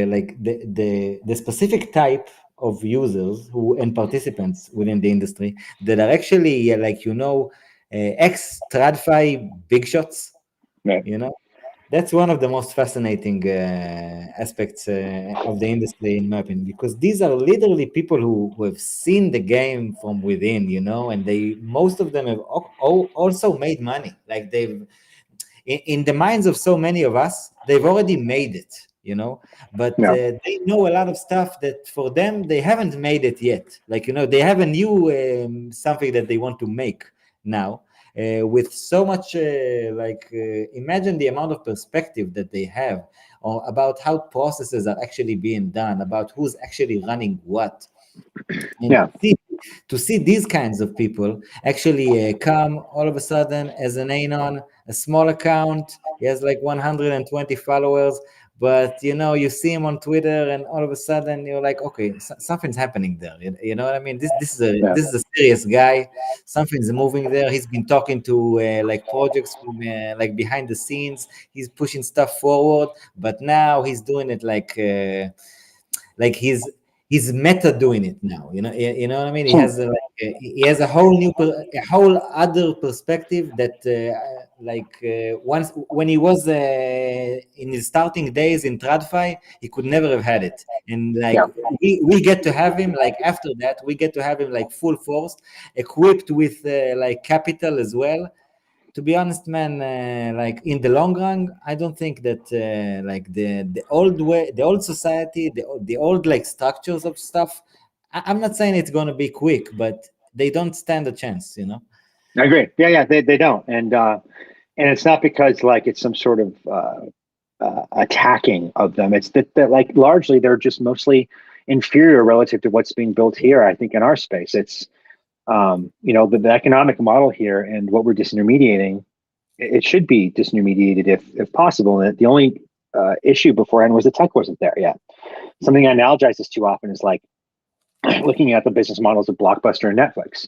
like the specific type of users who and participants within the industry that are actually ex TradFi big shots. Right. That's one of the most fascinating aspects of the industry, in my opinion, because these are literally people who have seen the game from within, and most of them have also made money. Like in the minds of so many of us, they've already made it, but Yeah. they know a lot of stuff that for them, they haven't made it yet. Like, they have a new something that they want to make now. With so much imagine the amount of perspective that they have or about how processes are actually being done, about who's actually running what. And Yeah. to see these kinds of people actually come all of a sudden as an anon, a small account, he has like 120 followers, but you see him on Twitter, and all of a sudden you're like, okay, something's happening there. You know what I mean? This is a serious guy. Something's moving there. He's been talking to like projects from like behind the scenes. He's pushing stuff forward, but now he's doing it like he's meta doing it now. You know what I mean? He has a whole a whole other perspective that once when he was in his starting days in TradFi, he could never have had it. And like we get to have him like after that, we get to have him like full force, equipped with like capital as well. To be honest, man, like in the long run, I don't think that like the old way, the old society, the old like structures of stuff. I'm not saying it's going to be quick, but they don't stand a chance. I agree. Yeah, they don't, and it's not because like it's some sort of attacking of them. It's that like largely they're just mostly inferior relative to what's being built here. I think in our space, it's the economic model here and what we're disintermediating. It should be disintermediated if possible. And the only issue beforehand was the tech wasn't there yet. Something I analogize this too often is like looking at the business models of Blockbuster and Netflix.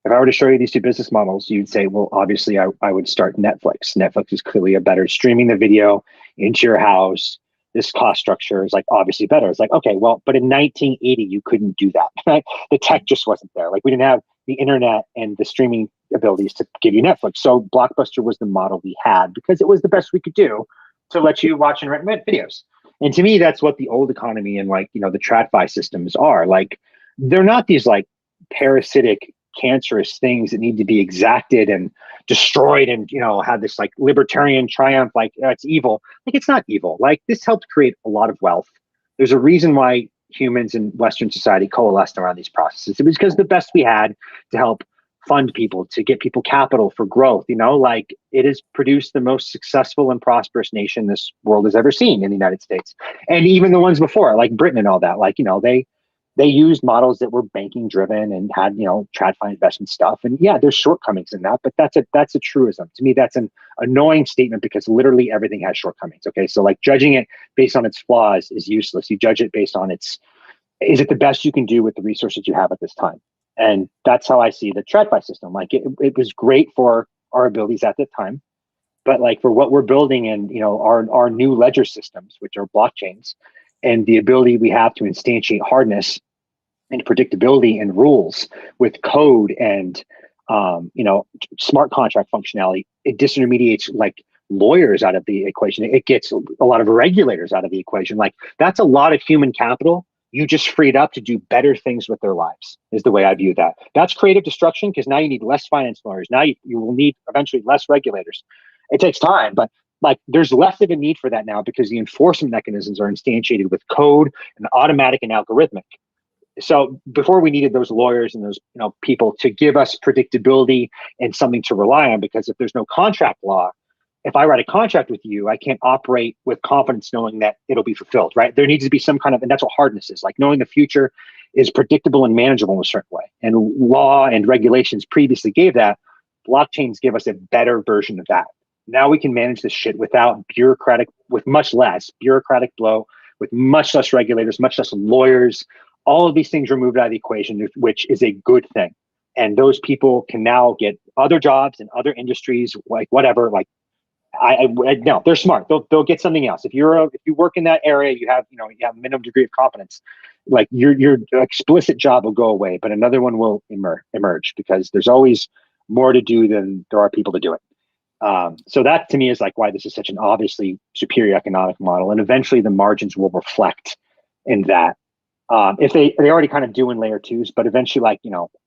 If I were to show you these two business models, you'd say, well, obviously I would start Netflix. Netflix is clearly a better streaming the video into your house. This cost structure is like obviously better. It's like, okay, well, but in 1980, you couldn't do that. Right? The tech just wasn't there. Like we didn't have the internet and the streaming abilities to give you Netflix. So Blockbuster was the model we had because it was the best we could do to let you watch and rent videos. And to me, that's what the old economy and like, the TradFi systems are. Like, they're not these like parasitic, cancerous things that need to be exacted and destroyed and, have this like libertarian triumph, like it's evil. Like, it's not evil. Like, this helped create a lot of wealth. There's a reason why humans in Western society coalesced around these processes. It was because the best we had to help fund people, to get people capital for growth. Like, it has produced the most successful and prosperous nation this world has ever seen in the United States. And even the ones before, like Britain and all that, like, they used models that were banking driven and had, TradFi investment stuff. And yeah, there's shortcomings in that, but that's a truism. To me, that's an annoying statement because literally everything has shortcomings. Okay. So like judging it based on its flaws is useless. You judge it based on is it the best you can do with the resources you have at this time? And that's how I see the TradFi system. Like it was great for our abilities at the time, but like for what we're building and, our new ledger systems, which are blockchains, and the ability we have to instantiate hardness and predictability and rules with code and smart contract functionality, it disintermediates like lawyers out of the equation. It gets a lot of regulators out of the equation. Like, that's a lot of human capital you just freed up to do better things with their lives, is the way I view that. That's creative destruction, because now you need less finance lawyers. Now you will need eventually less regulators. It takes time, but like there's less of a need for that now, because the enforcement mechanisms are instantiated with code and automatic and algorithmic. So before, we needed those lawyers and those people to give us predictability and something to rely on, because if there's no contract law, if I write a contract with you, I can't operate with confidence knowing that it'll be fulfilled, right? There needs to be some kind of, and that's what hardness is, like knowing the future is predictable and manageable in a certain way. And law and regulations previously gave that. Blockchains give us a better version of that. Now we can manage this shit with much less bureaucratic blow, with much less regulators, much less lawyers. All of these things removed out of the equation, which is a good thing. And those people can now get other jobs in other industries, like whatever. Like no, they're smart. They'll get something else. If you work in that area, you have a minimum degree of competence. Like your explicit job will go away, but another one will emerge, because there's always more to do than there are people to do it. So that to me is like why this is such an obviously superior economic model, and eventually the margins will reflect in that. If they already kind of do in layer twos, but eventually,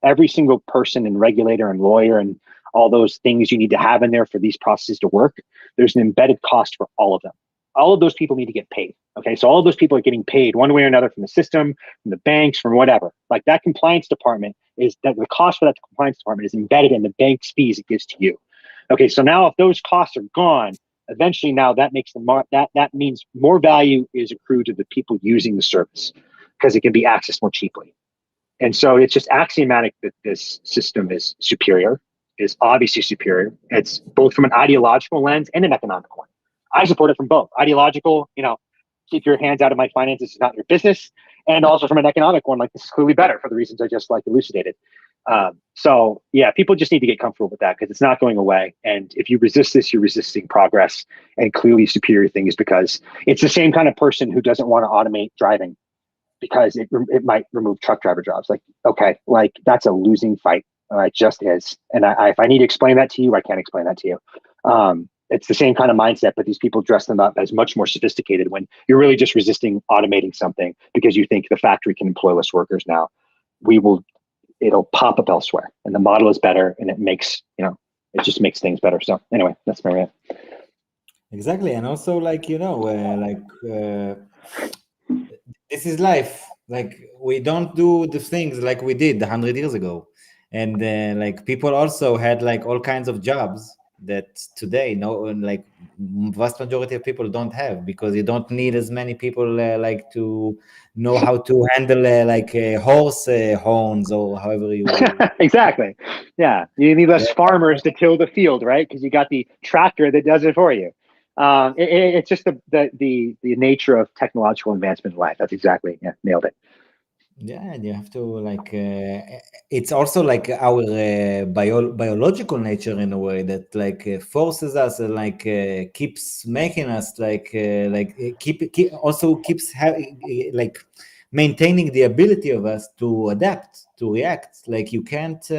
every single person and regulator and lawyer and all those things you need to have in there for these processes to work, there's an embedded cost for all of them. All of those people need to get paid. Okay, so all of those people are getting paid one way or another from the system, from the banks, from whatever. Like that compliance department the cost for that compliance department is embedded in the bank's fees it gives to you. Okay, so now if those costs are gone, eventually now that makes that means more value is accrued to the people using the service, because it can be accessed more cheaply. And so it's just axiomatic that this system is obviously superior. It's both from an ideological lens and an economic one. I support it from both. Ideological, keep your hands out of my finances, it's not your business. And also from an economic one, like this is clearly better for the reasons I just elucidated. So yeah, people just need to get comfortable with that, because it's not going away. And if you resist this, you're resisting progress. And clearly superior thing is because it's the same kind of person who doesn't want to automate driving, because it might remove truck driver jobs. Like, okay, like that's a losing fight. It just is. And if I need to explain that to you, I can't explain that to you. It's the same kind of mindset, but these people dress them up as much more sophisticated when you're really just resisting automating something because you think the factory can employ less workers now. It'll pop up elsewhere, and the model is better, and it just makes things better. So anyway, that's my rant. Exactly. And also this is life. Like we don't do the things like we did 100 years ago. And people also had all kinds of jobs that today vast majority of people don't have, because you don't need as many people to know how to handle horse horns or however you exactly. Yeah, you need less farmers to till the field, right? Because you got the tractor that does it for you. It's just the nature of technological advancement in life. That's exactly, nailed it. Yeah, and you have to it's also our biological nature in a way that forces us keeps making us keeps maintaining the ability of us to adapt, to react. You can't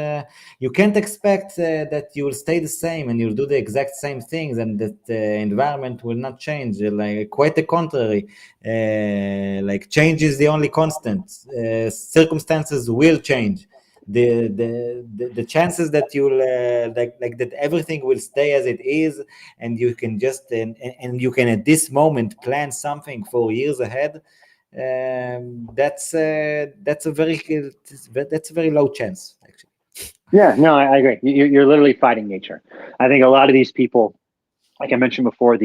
expect that you will stay the same and you'll do the exact same things and that the environment will not change. Quite the contrary. Change is the only constant. Circumstances will change. The chances that you'll that everything will stay as it is, and you can just and you can at this moment plan something for years ahead. That's a very low chance, actually. Yeah, no, I agree. You're literally fighting nature. I think a lot of these people, like I mentioned before,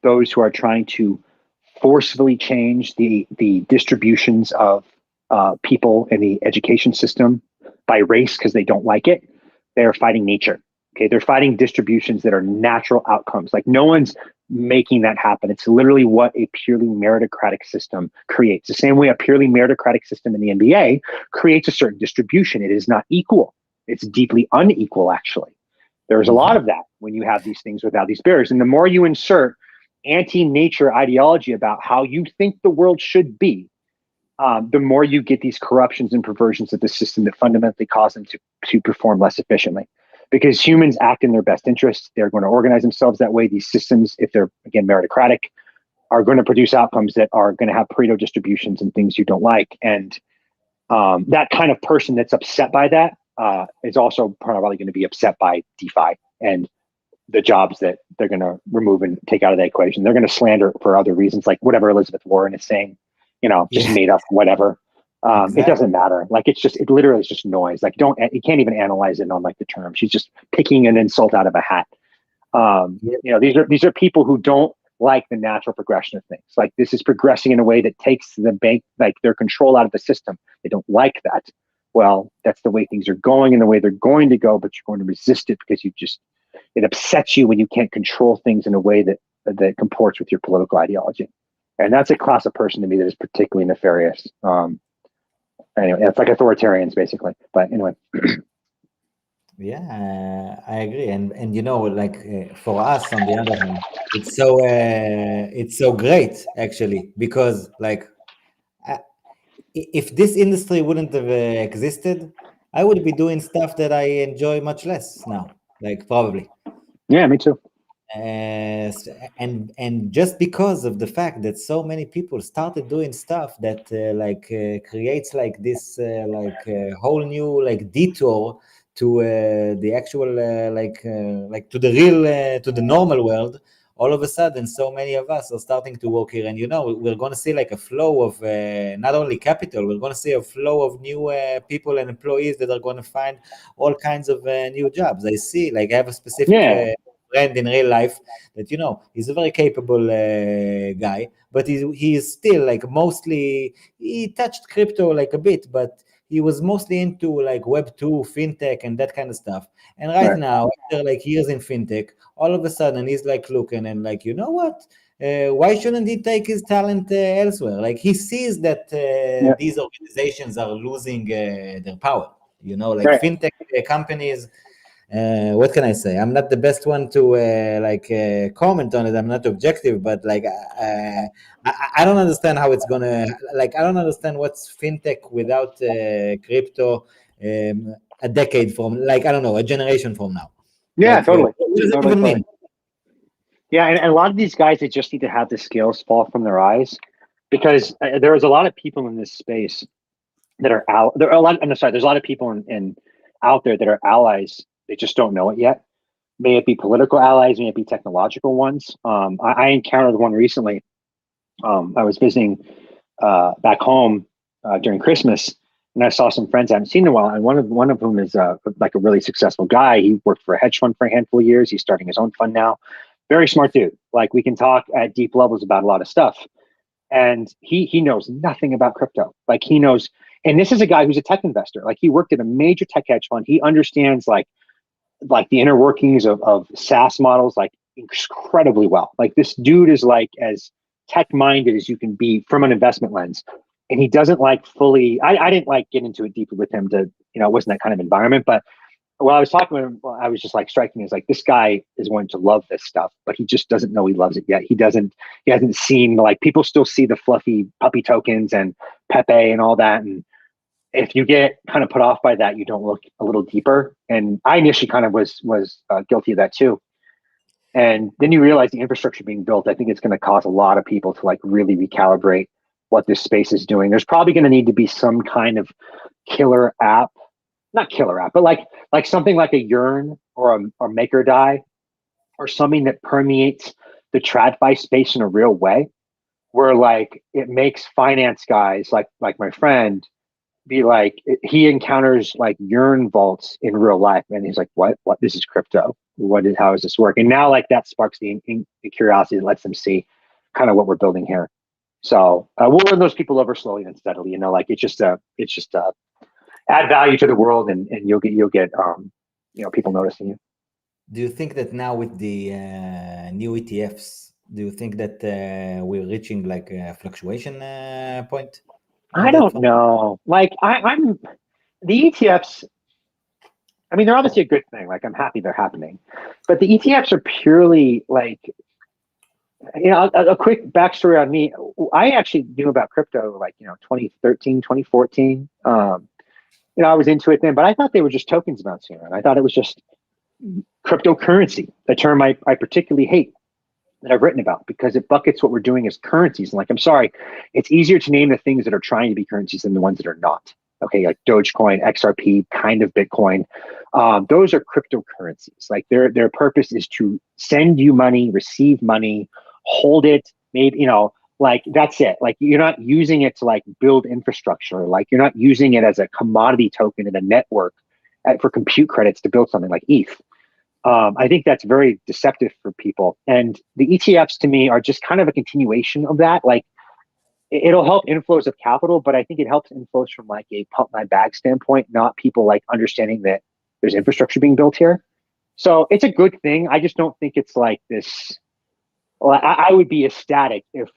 those who are trying to forcefully change the distributions of people in the education system by race because they don't like it, they're fighting nature. Okay, they're fighting distributions that are natural outcomes. Like no one's making that happen. It's literally what a purely meritocratic system creates. The same way a purely meritocratic system in the NBA creates a certain distribution. It is not equal. It's deeply unequal, actually. There's a lot of that when you have these things without these barriers. And the more you insert anti-nature ideology about how you think the world should be, the more you get these corruptions and perversions of the system that fundamentally cause them to perform less efficiently. Because humans act in their best interest. They're going to organize themselves that way. These systems, if they're, again, meritocratic, are going to produce outcomes that are going to have Pareto distributions and things you don't like. And that kind of person that's upset by that is also probably going to be upset by DeFi and the jobs that they're going to remove and take out of the equation. They're going to slander it for other reasons, like whatever Elizabeth Warren is saying, just made up whatever. It doesn't matter. Like it literally is just noise. Like you can't even analyze it on like the term. She's just picking an insult out of a hat. These are people who don't like the natural progression of things. Like this is progressing in a way that takes the bank, like their control out of the system. They don't like that. Well, that's the way things are going and the way they're going to go, but you're going to resist it because it upsets you when you can't control things in a way that comports with your political ideology. And that's a class of person to me that is particularly nefarious. Anyway, it's like authoritarians basically. But anyway. Yeah, I agree, and like for us on the other hand, it's so great actually because like if this industry wouldn't have existed, I would be doing stuff that I enjoy much less now, like probably. Yeah, me too. And just because of the fact that so many people started doing stuff that creates like this whole new like detour to the actual to the real to the normal world, all of a sudden so many of us are starting to work here, and we're going to see like a flow of not only capital, we're going to see a flow of new people and employees that are going to find all kinds of new jobs. I see, like I have a specific friend in real life that he's a very capable guy, but he is still like mostly, he touched crypto like a bit, but he was mostly into like Web2, fintech, and that kind of stuff. And right now, after like years in fintech, all of a sudden he's like looking and like, you know what? Why shouldn't he take his talent elsewhere? Like he sees that these organizations are losing their power. Fintech companies. What can I say? I'm not the best one to comment on it. I'm not objective, but like I don't understand how it's gonna. Like I don't understand what's fintech without crypto. A decade from, like I don't know, a generation from now. Yeah, like, totally. What does totally, it even mean? Yeah, and a lot of these guys, they just need to have the scales fall from their eyes, because there's a lot of people in this space that are out. There are a lot. I'm sorry. There's a lot of people in out there that are allies. They just don't know it yet. May it be political allies, may it be technological ones. I encountered one recently. I was visiting back home during Christmas, and I saw some friends I haven't seen in a while. And one of whom is like a really successful guy. He worked for a hedge fund for a handful of years. He's starting his own fund now. Very smart dude. Like we can talk at deep levels about a lot of stuff. And he knows nothing about crypto. Like he knows, and this is a guy who's a tech investor. Like he worked at a major tech hedge fund. He understands like the inner workings of SaaS models like incredibly well. Like this dude is like as tech minded as you can be from an investment lens. And he doesn't like fully, I didn't like get into it deeply with him to, it wasn't that kind of environment, but while I was talking with him, I was just like striking as like, this guy is going to love this stuff, but he just doesn't know he loves it yet. He hasn't seen, like, people still see the fluffy puppy tokens and Pepe and all that. And if you get kind of put off by that, you don't look a little deeper. And I initially kind of was guilty of that too. And then you realize the infrastructure being built, I think it's going to cause a lot of people to like really recalibrate what this space is doing. There's probably going to need to be some kind of killer app, not killer app, but like something like a Yearn or MakerDAI or something that permeates the TradFi space in a real way, where like it makes finance guys like my friend be like, he encounters like Yearn vaults in real life, and he's like, what this is crypto, how does this work? And now like that sparks the curiosity that lets them see kind of what we're building here. So we'll win those people over slowly and steadily. Like it's just add value to the world, and you'll get people noticing you. Do you think that now with the new ETFs, do you think that we're reaching like a fluctuation point? I don't know. Like I'm the ETFs. I mean, they're obviously a good thing. Like I'm happy they're happening, but the ETFs are purely like, a quick backstory on me. I actually knew about crypto like 2013, 2014. I was into it then, but I thought they were just tokens bouncing around. I thought it was just cryptocurrency, a term I particularly hate. that I've written about, because it buckets what we're doing as currencies. And like, I'm sorry, it's easier to name the things that are trying to be currencies than the ones that are not. Okay, like Dogecoin, XRP, kind of Bitcoin. Those are cryptocurrencies. Like their purpose is to send you money, receive money, hold it, maybe, like that's it. Like you're not using it to like build infrastructure. Like you're not using it as a commodity token in a network for compute credits to build something like ETH. I think that's very deceptive for people. And the ETFs to me are just kind of a continuation of that. Like it'll help inflows of capital, but I think it helps inflows from like a pump my bag standpoint, not people like understanding that there's infrastructure being built here. So it's a good thing. I just don't think it's like this. Well, I would be ecstatic if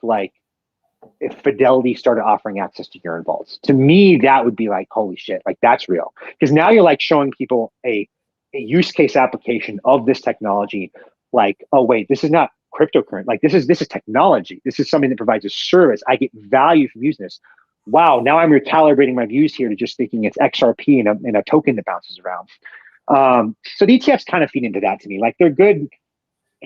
Fidelity started offering access to urine vaults. To me, that would be like, holy shit, like that's real. Because now you're like showing people a use case application of this technology. Like, oh wait, this is not cryptocurrency. Like this is technology. This is something that provides a service. I get value from using this. Wow, now I'm recalibrating my views here to just thinking it's XRP and a token that bounces around. So the ETFs kind of feed into that to me. Like they're good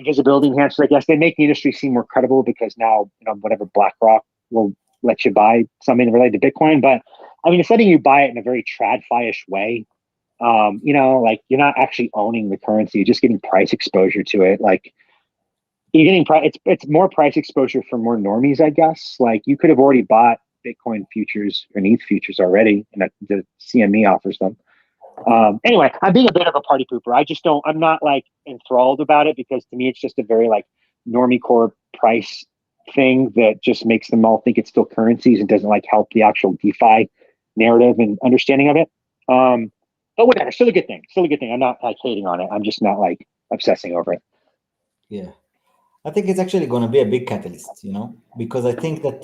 visibility enhancers, I guess. They make the industry seem more credible because now, whatever BlackRock will let you buy something related to Bitcoin. But I mean, it's letting you buy it in a very TradFi-ish way. Like you're not actually owning the currency, you're just getting price exposure to it. Like you're getting it's more price exposure for more normies, I guess. Like you could have already bought Bitcoin futures and ETH futures already, and the CME offers them. Anyway, I'm being a bit of a party pooper. I'm not like enthralled about it because to me, it's just a very like normie core price thing that just makes them all think it's still currencies and doesn't like help the actual DeFi narrative and understanding of it. But whatever, still a good thing. Still a good thing. I'm not like hating on it. I'm just not like obsessing over it. Yeah. I think it's actually going to be a big catalyst, because I think that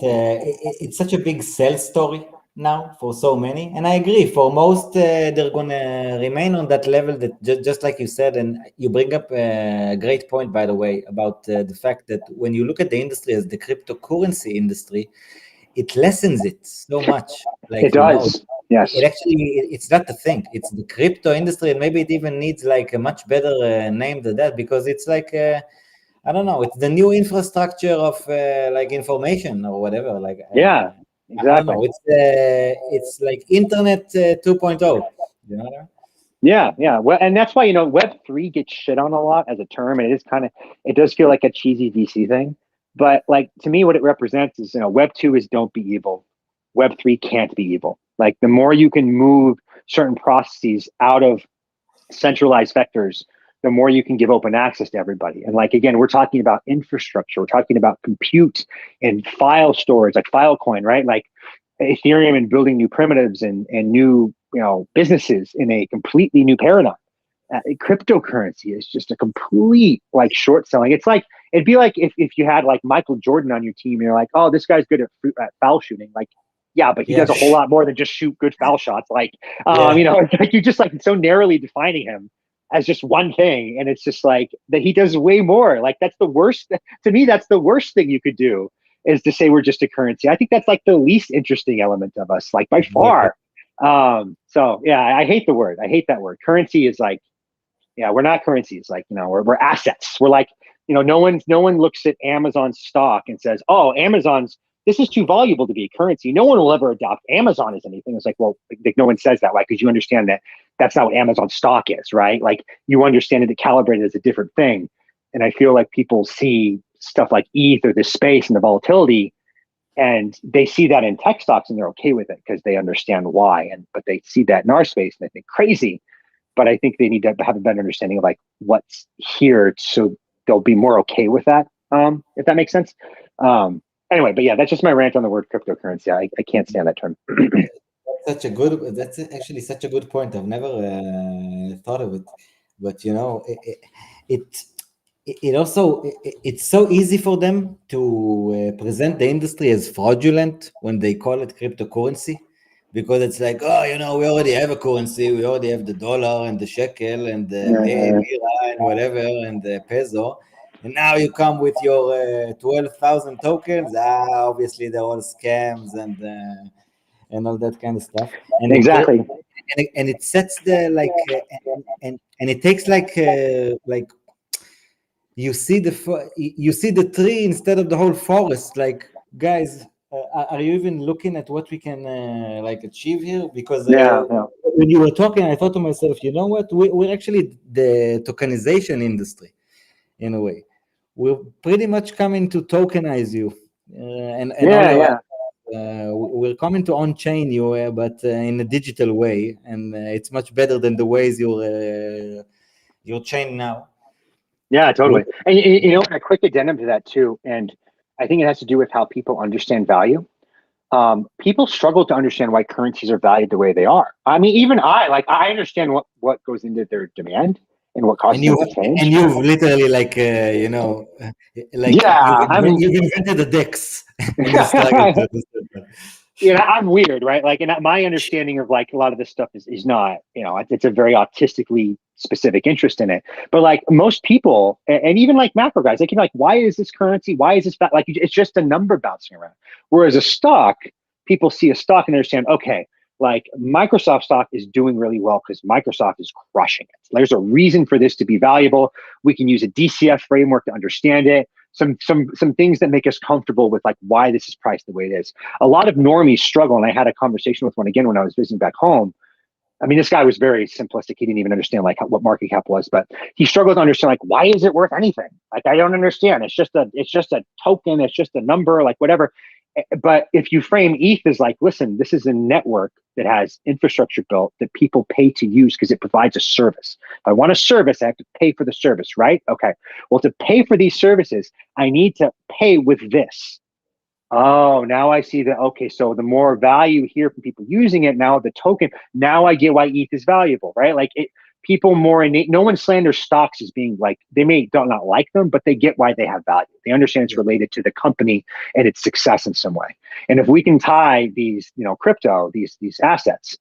it's such a big sell story now for so many. And I agree, for most, they're going to remain on that level that just like you said, and you bring up a great point, by the way, about the fact that when you look at the industry as the cryptocurrency industry, it lessens it so much. Like, It does. Yes. It actually, it's not the thing. It's the crypto industry, and maybe it even needs like a much better name than that, because it's like... I don't know. It's the new infrastructure of like information or whatever. Like yeah, exactly. I don't know. It's like Internet 2.0. You know? Yeah. Well, and that's why Web3 gets shit on a lot as a term, and it does feel like a cheesy VC thing. But like to me, what it represents is Web2 is don't be evil. Web3 can't be evil. Like the more you can move certain processes out of centralized vectors, the more you can give open access to everybody. And like, again, we're talking about infrastructure. We're talking about compute and file storage, like Filecoin, right? Like Ethereum and building new primitives and new, businesses in a completely new paradigm. Cryptocurrency is just a complete like short selling. It'd be like if you had like Michael Jordan on your team and you're like, oh, this guy's good at foul shooting. Like, yeah, but he does a whole lot more than just shoot good foul shots. Like, it's like you're just like so narrowly defining him as just one thing, and it's just like that he does way more. Like that's the worst. To me, that's the worst thing you could do, is to say we're just a currency. I think that's like the least interesting element of us, like by far. So yeah, I hate the word. I hate that word. Currency is like, yeah, we're not currencies. Like, we're assets. We're like, no one looks at Amazon stock and says, oh, this is too valuable to be a currency. No one will ever adopt Amazon as anything. It's like, well, like no one says that. Why? Because you understand that that's not what Amazon stock is, right? Like you understand it calibrated as a different thing. And I feel like people see stuff like ETH or the space and the volatility, and they see that in tech stocks and they're okay with it because they understand why. But they see that in our space and they think crazy. But I think they need to have a better understanding of like what's here, so they'll be more okay with that. If that makes sense. Anyway, but yeah, that's just my rant on the word cryptocurrency. I can't stand that term. That's actually such a good point. I've never thought of it, but it also it's so easy for them to present the industry as fraudulent when they call it cryptocurrency, because it's like, oh, we already have a currency, we already have the dollar and the shekel and the lira and whatever and the peso, and now you come with your 12,000 tokens. Obviously they're all scams and all that kind of stuff. And exactly. It sets the like and it takes like you see the tree instead of the whole forest. Like, guys, are you even looking at what we can like achieve here? Because Yeah, yeah, when you were talking, I thought to myself, you know what? We're actually the tokenization industry in a way. We're pretty much coming to tokenize you, and all yeah, your. yeah. We're coming to on-chain you, but in a digital way, and it's much better than the ways your chain now. Yeah, Well, totally. And a quick addendum to that too, and I think it has to do with how people understand value. People struggle to understand why currencies are valued the way they are. I mean, even I understand what goes into their demand and what and causes you them to and change. you've literally like like Yeah, you've invented the dex and you struggle to understand that. I'm weird, right? Like, and my understanding of like a lot of this stuff is not, it's a very autistically specific interest in it. But like most people, and even like macro guys, they can be like, why is this currency? Why is this like? It's just a number bouncing around. Whereas a stock, people see a stock and they understand, okay, like Microsoft stock is doing really well because Microsoft is crushing it. There's a reason for this to be valuable. We can use a DCF framework to understand it. Some things that make us comfortable with like why this is priced the way it is. A lot of normies struggle, and I had a conversation with one again when I was visiting back home. I mean, this guy was very simplistic. He didn't even understand like what market cap was, but he struggled to understand like why is it worth anything? Like I don't understand. It's just a token. It's just a number. Like whatever. But if you frame ETH as like, listen, this is a network that has infrastructure built that people pay to use because it provides a service. If I want a service, I have to pay for the service, right? Okay. Well, to pay for these services, I need to pay with this. Oh, now I see that. Okay, so the more value here from people using it, now the token, now I get why ETH is valuable, right? Like people more innate, no one slanders stocks as being like, they may not like them, but they get why they have value. They understand it's related to the company and its success in some way. And if we can tie these, crypto, these assets,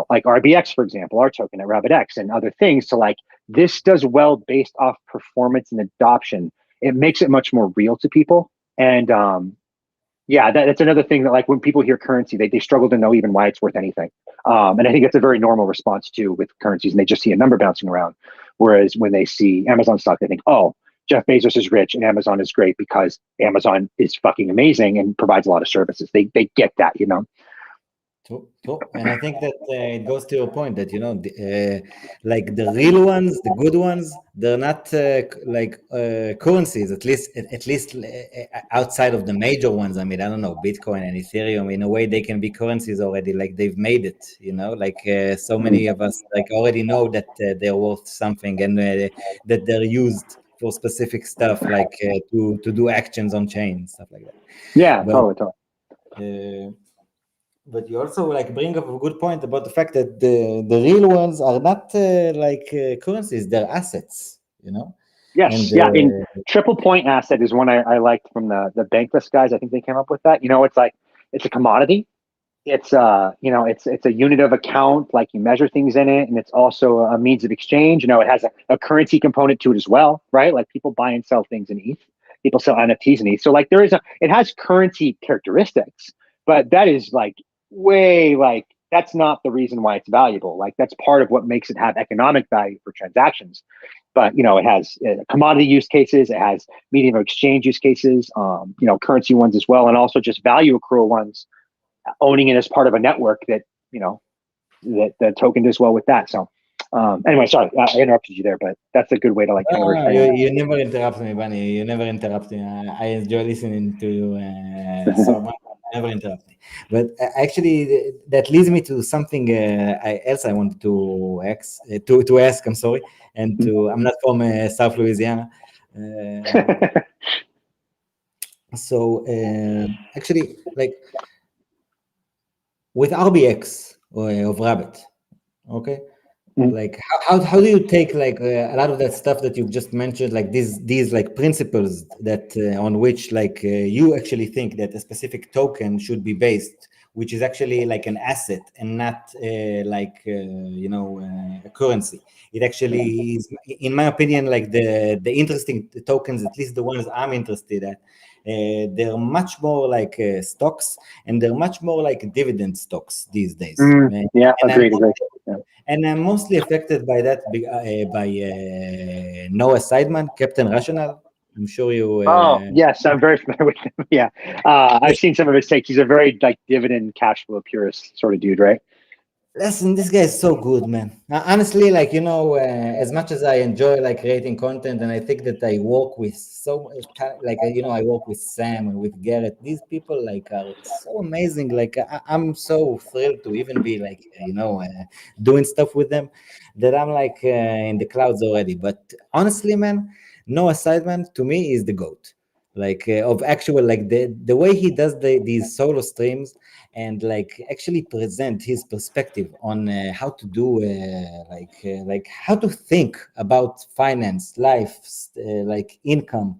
like RBX, for example, our token at RabbitX and other things to like, this does well based off performance and adoption. It makes it much more real to people. And, yeah, that's another thing that like when people hear currency, they struggle to know even why it's worth anything. And I think that's a very normal response too with currencies, and they just see a number bouncing around. Whereas when they see Amazon stock, they think, oh, Jeff Bezos is rich and Amazon is great because Amazon is fucking amazing and provides a lot of services. They get that. True. And I think that it goes to your point that like the real ones, the good ones, they're not like currencies. At least outside of the major ones. I mean, I don't know, Bitcoin and Ethereum. In a way, they can be currencies already. Like they've made it. Like so many of us like already know that they're worth something and that they're used for specific stuff, like to do actions on chain, stuff like that. Yeah, But. totally. But you also like bring up a good point about the fact that the real ones are not currencies; they're assets. Yes, And yeah. In triple point asset is one I liked from the Bankless guys. I think they came up with that. It's like it's a commodity. It's a unit of account, like you measure things in it, and it's also a means of exchange. It has a currency component to it as well, right? Like people buy and sell things in ETH, people sell NFTs in ETH. So like it has currency characteristics, but that is like way like that's not the reason why it's valuable. Like that's part of what makes it have economic value for transactions. But it has commodity use cases, it has medium of exchange use cases, currency ones as well, and also just value accrual ones owning it as part of a network that that the token does well with that. So anyway, sorry, I interrupted you there, but that's a good way to like kind of reframe you never interrupt me, Bunny. You never interrupt me. I enjoy listening to you so much. Never interrupt me. But actually, that leads me to something else I wanted to ask. I'm sorry, and I'm not from South Louisiana. So actually, like with RBX of Rabbit, okay. Like how do you take like a lot of that stuff that you've just mentioned, like these like principles that on which like you actually think that a specific token should be based, which is actually like an asset and not a currency. It actually is, in my opinion, like the interesting tokens, at least the ones I'm interested at. They're much more like stocks, and they're much more like dividend stocks these days. Yeah, And agreed. And I'm mostly affected by that by Noah Seidman, Captain Rational. I'm sure you. Oh, yes, I'm very familiar with him. Yeah. I've seen some of his takes. He's a very like dividend cash flow purist sort of dude, right? Listen, this guy is so good, man. Honestly, like, as much as I enjoy like creating content, and I think that I work with I work with Sam and with Garrett. These people like are so amazing. Like, I'm so thrilled to even be like, doing stuff with them, that I'm like in the clouds already. But honestly, man, Noah Sideman to me is the goat. Like of actual like the way he does these solo streams, and like actually present his perspective on how to do like how to think about finance, life, like income,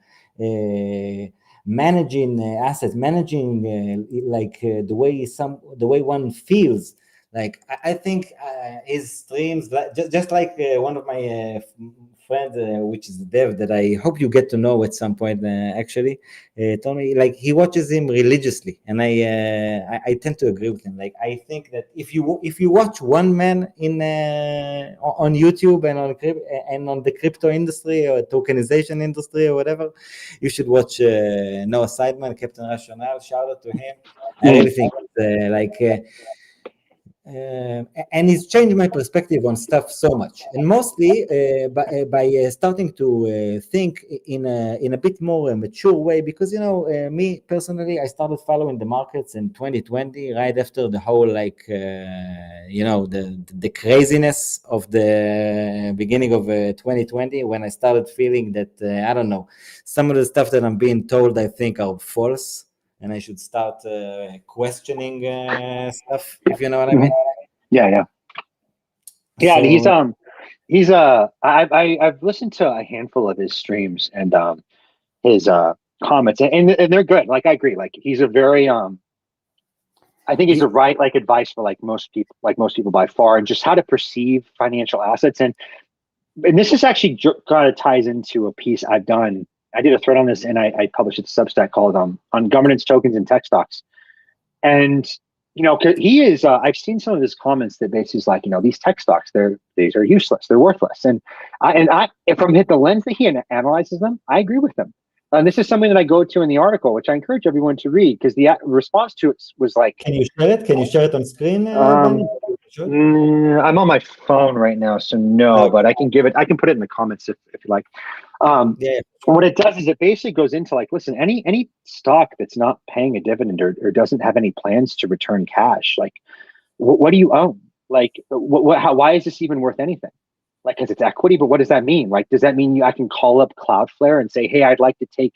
managing assets, managing the way one feels. Like I think his streams, like, just like one of my friends, which is Dev, that I hope you get to know at some point. Actually, told me like he watches him religiously, and I tend to agree with him. Like I think that if you watch one man in on YouTube and on the crypto industry or tokenization industry or whatever, you should watch Noah Seidman, Captain Rational. Shout out to him. I really think and it's changed my perspective on stuff so much, and mostly by starting to think in a bit more mature way, because me personally, I started following the markets in 2020, right after the whole the craziness of the beginning of 2020, when I started feeling that I don't know, some of the stuff that I'm being told I think are false, and I should start questioning stuff, if you know what I mean. Yeah, yeah, yeah. And So I've listened to a handful of his streams and his comments, and they're good. Like I agree. Like he's a very I think he's the right like advice for like most people by far, and just how to perceive financial assets. And this is actually kind of ties into a piece I've done. I did a thread on this, and I published a Substack called on governance tokens and tech stocks. And he is. I've seen some of his comments that basically is like, these tech stocks, these are useless, they're worthless. And from the lens that he analyzes them, I agree with them. And this is something that I go to in the article, which I encourage everyone to read, because the response to it was like, can you share it? Can you share it on screen, Benny? Sure. I'm on my phone right now, so no, Okay. but I can put it in the comments if you like. Yeah. What it does is it basically goes into like, listen, any stock that's not paying a dividend or doesn't have any plans to return cash, like what do you own? Like why is this even worth anything? Like, because it's equity, but what does that mean? Like, does that mean I can call up Cloudflare and say, hey, I'd like to take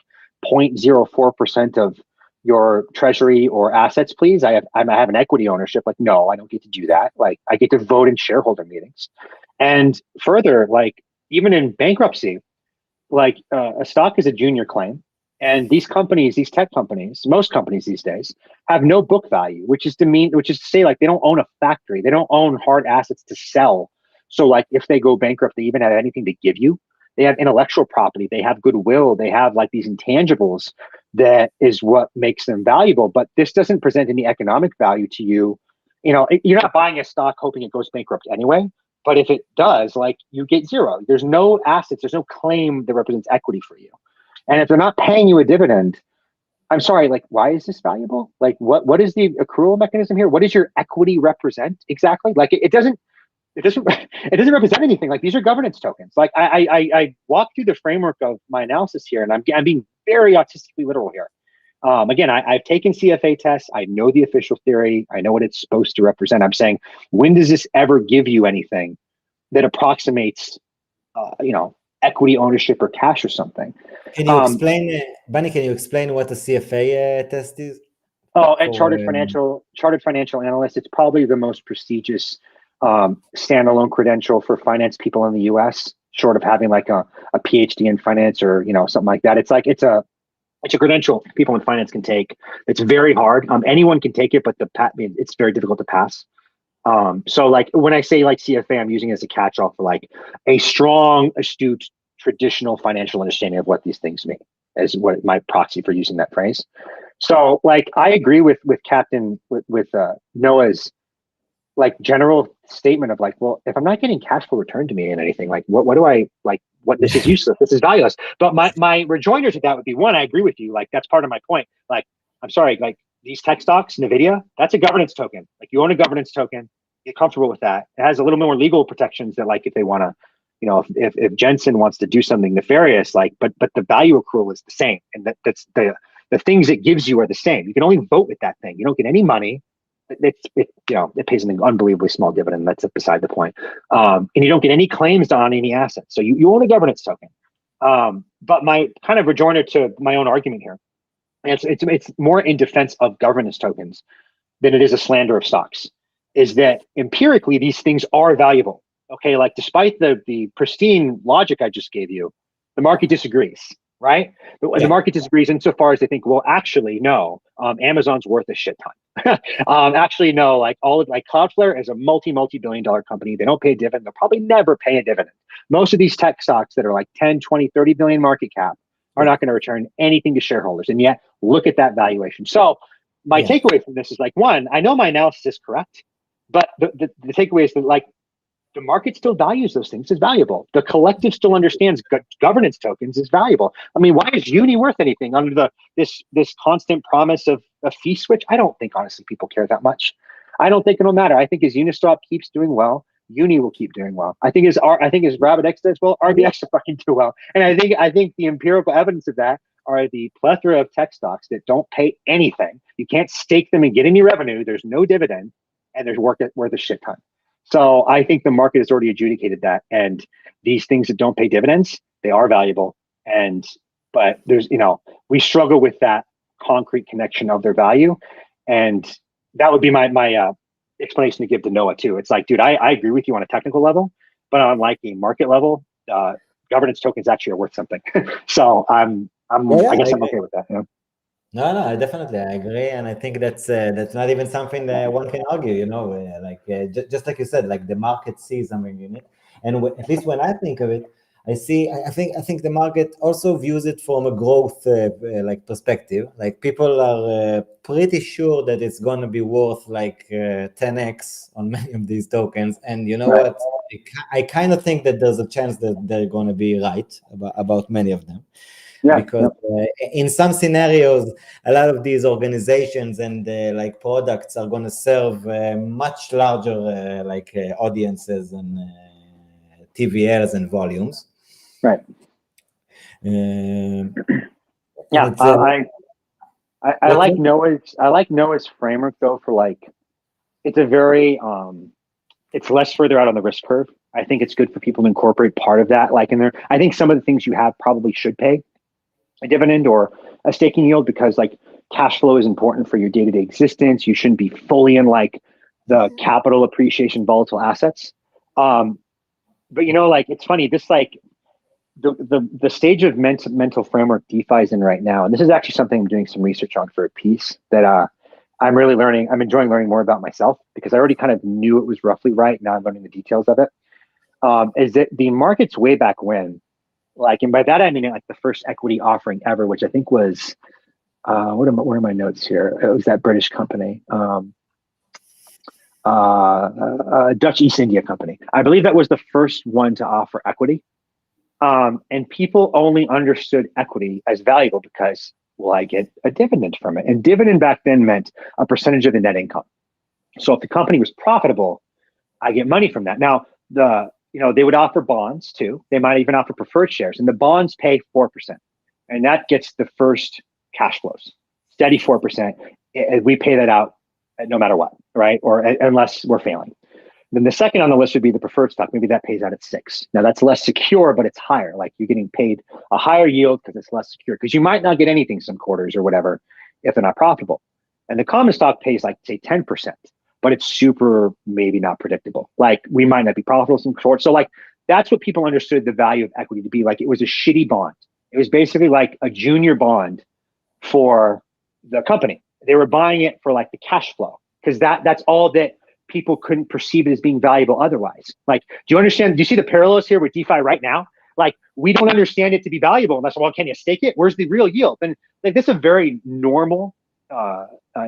0.04% of your treasury or assets, please? I have an equity ownership. Like, no, I don't get to do that. Like, I get to vote in shareholder meetings. And further, like, even in bankruptcy, like a stock is a junior claim. And these tech companies, most companies these days have no book value, which is to say like they don't own a factory. They don't own hard assets to sell. So like if they go bankrupt, they even have anything to give you. They have intellectual property. They have goodwill. They have like these intangibles that is what makes them valuable. But this doesn't present any economic value to you. You're not buying a stock hoping it goes bankrupt anyway. But if it does, like you get zero. There's no assets. There's no claim that represents equity for you. And if they're not paying you a dividend, I'm sorry, like, why is this valuable? Like, what is the accrual mechanism here? What does your equity represent exactly? Like, it doesn't it doesn't represent anything. Like, these are governance tokens. Like, I walk through the framework of my analysis here, and I'm being very autistically literal here. Again, I've taken CFA tests. I know the official theory. I know what it's supposed to represent. I'm saying, when does this ever give you anything that approximates, equity ownership or cash or something? Can you explain, Bunny? Can you explain what a CFA test is? Oh, and chartered financial analyst. It's probably the most prestigious standalone credential for finance people in the U.S. Short of having like a PhD in finance or something like that. It's a credential people in finance can take. It's very hard. Anyone can take it, but it's very difficult to pass. So like when I say like CFA, I'm using it as a catch-all for like a strong, astute, traditional financial understanding of what these things mean, as what my proxy for using that phrase. So like I agree with Captain with Noah's like general statement of like, well, if I'm not getting cash flow returned to me in anything, like what do I like? What this is useless. This is valueless. But my rejoinder to that would be one. I agree with you. Like that's part of my point. Like I'm sorry. Like these tech stocks, Nvidia, that's a governance token. Like you own a governance token. Get comfortable with that. It has a little more legal protections that like if they want to, you know, if Jensen wants to do something nefarious, like but the value accrual is the same, and that's the things it gives you are the same. You can only vote with that thing. You don't get any money. It pays an unbelievably small dividend. That's beside the point. And you don't get any claims on any assets. So you own a governance token. But my kind of rejoinder to my own argument here, it's more in defense of governance tokens than it is a slander of stocks, is that empirically these things are valuable. Okay, like despite the pristine logic I just gave you, the market disagrees, right? The market disagrees insofar as they think, well, actually, no, Amazon's worth a shit ton. Actually, no, like Cloudflare is a multi-billion-dollar company. They don't pay a dividend. They'll probably never pay a dividend. Most of these tech stocks that are like 10, 20, 30 billion market cap are not going to return anything to shareholders. And yet, look at that valuation. So my takeaway from this is like, one, I know my analysis is correct, but the takeaway is that like, the market still values those things as valuable. The collective still understands governance tokens is valuable. I mean, why is Uni worth anything under this constant promise of a fee switch? I don't think honestly people care that much. I don't think it'll matter. I think as Uniswap keeps doing well, Uni will keep doing well. I think as RabbitX does well, RBX will fucking do well. And I think the empirical evidence of that are the plethora of tech stocks that don't pay anything. You can't stake them and get any revenue. There's no dividend, and there's worth a shit ton. So I think the market has already adjudicated that, and these things that don't pay dividends, they are valuable. But there's, we struggle with that concrete connection of their value, and that would be my explanation to give to Noah too. It's like, dude, I agree with you on a technical level, but on like a market level, governance tokens actually are worth something. So I guess I'm okay with that. No, I agree, and I think that's not even something that one can argue. Just like you said, like the market sees something in it, and at least when I think of it, I think the market also views it from a growth like perspective. Like people are pretty sure that it's going to be worth like 10x on many of these tokens, and you know what? I kind of think that there's a chance that they're going to be right about many of them. Because in some scenarios, a lot of these organizations and like products are going to serve much larger audiences and TVLs and volumes. Right. I like Noah's framework though for like, it's a very it's less further out on the risk curve. I think it's good for people to incorporate part of that. Like in there, I think some of the things you have probably should pay a dividend or a staking yield because like cash flow is important for your day-to-day existence. You shouldn't be fully in like the capital appreciation volatile assets. But like it's funny, this like the stage of mental framework DeFi is in right now, and this is actually something I'm doing some research on for a piece that I'm really learning. I'm enjoying learning more about myself because I already kind of knew it was roughly right. Now I'm learning the details of it. Is that the markets way back when, like, and by that I mean like the first equity offering ever, which I think was, what are my notes here? It was that British company, Dutch East India Company. I believe that was the first one to offer equity. And people only understood equity as valuable because, well, I get a dividend from it. And dividend back then meant a percentage of the net income. So if the company was profitable, I get money from that. Now, they would offer bonds too. They might even offer preferred shares, and the bonds pay 4%. And that gets the first cash flows, steady 4%. We pay that out no matter what, right? Or unless we're failing. Then the second on the list would be the preferred stock. Maybe that pays out at 6. Now that's less secure, but it's higher. Like you're getting paid a higher yield because it's less secure. Because you might not get anything some quarters or whatever if they're not profitable. And the common stock pays like say 10%, but it's super maybe not predictable. Like we might not be profitable some quarters. So like that's what people understood the value of equity to be. Like it was a shitty bond. It was basically like a junior bond for the company. They were buying it for like the cash flow because that's all that people couldn't perceive it as being valuable otherwise. Like, do you understand? Do you see the parallels here with DeFi right now? Like, we don't understand it to be valuable unless, well, can you stake it? Where's the real yield? And like, this is a very normal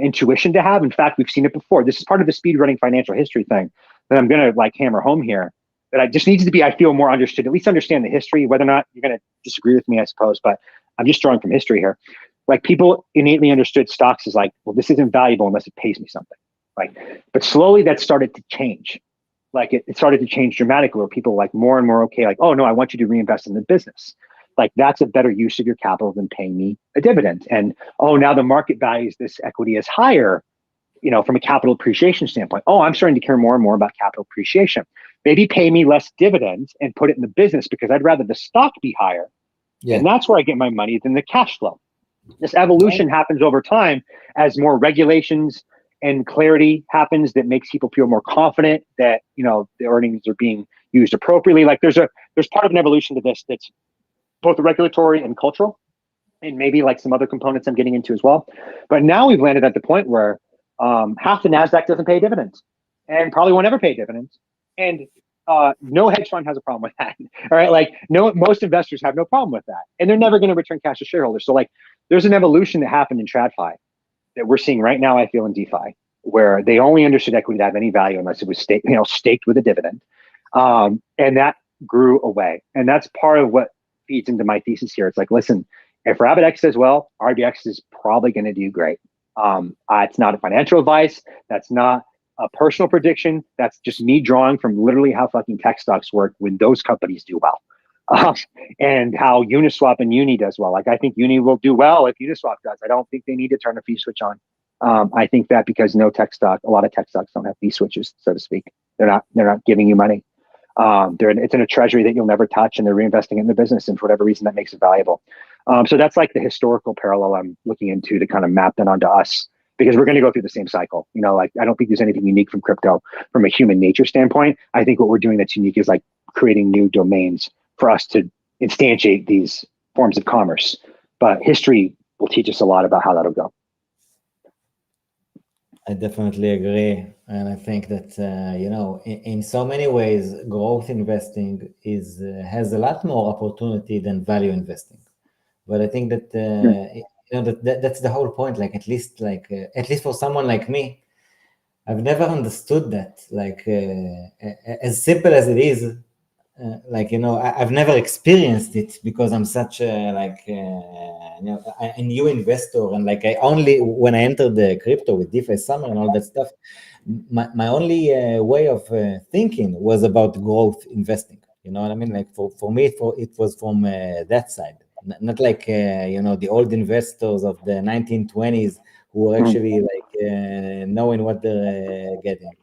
intuition to have. In fact, we've seen it before. This is part of the speed running financial history thing that I'm going to like hammer home here. That I just needs to be, I feel, more understood, at least understand the history, whether or not you're going to disagree with me, I suppose, but I'm just drawing from history here. Like people innately understood stocks as like, well, this isn't valuable unless it pays me something. Like, but slowly that started to change. Like it started to change dramatically where people like more and more, okay, like, oh no, I want you to reinvest in the business. Like that's a better use of your capital than paying me a dividend. And oh, now the market values this equity as higher, from a capital appreciation standpoint. Oh, I'm starting to care more and more about capital appreciation. Maybe pay me less dividends and put it in the business because I'd rather the stock be higher. Yeah. And that's where I get my money than the cash flow. This evolution happens over time as more regulations and clarity happens that makes people feel more confident that, the earnings are being used appropriately. Like there's part of an evolution to this that's both regulatory and cultural, and maybe like some other components I'm getting into as well. But now we've landed at the point where half the NASDAQ doesn't pay dividends and probably won't ever pay dividends. And no hedge fund has a problem with that. All right. Like most investors have no problem with that. And they're never going to return cash to shareholders. So like there's an evolution that happened in TradFi that we're seeing right now, I feel, in DeFi, where they only understood equity to have any value unless it was staked with a dividend. And that grew away. And that's part of what feeds into my thesis here. It's like, listen, if RabbitX does well, RBX is probably going to do great. It's not a financial advice. That's not a personal prediction. That's just me drawing from literally how fucking tech stocks work when those companies do well. And how Uniswap and Uni does well. Like I think Uni will do well if Uniswap does. I don't think they need to turn a fee switch on. I think that because a lot of tech stocks don't have fee switches, so to speak. They're not giving you money. It's in a treasury that you'll never touch, and they're reinvesting it in the business, and for whatever reason that makes it valuable. So that's like the historical parallel I'm looking into to kind of map that onto us, because we're going to go through the same cycle. Like I don't think there's anything unique from crypto from a human nature standpoint. I think what we're doing that's unique is like creating new domains for us to instantiate these forms of commerce. But history will teach us a lot about how that'll go. I definitely agree. And I think that, in so many ways, growth investing has a lot more opportunity than value investing. But I think that, that's the whole point. Like, at least for someone like me, I've never understood that. Like, as simple as it is, I've never experienced it because I'm such a new investor, and like I only when I entered the crypto with DeFi Summer and all that stuff, my only way of thinking was about growth investing. You know what I mean? Like for me, it was from that side, not like the old investors of the 1920s who were actually knowing what they're getting.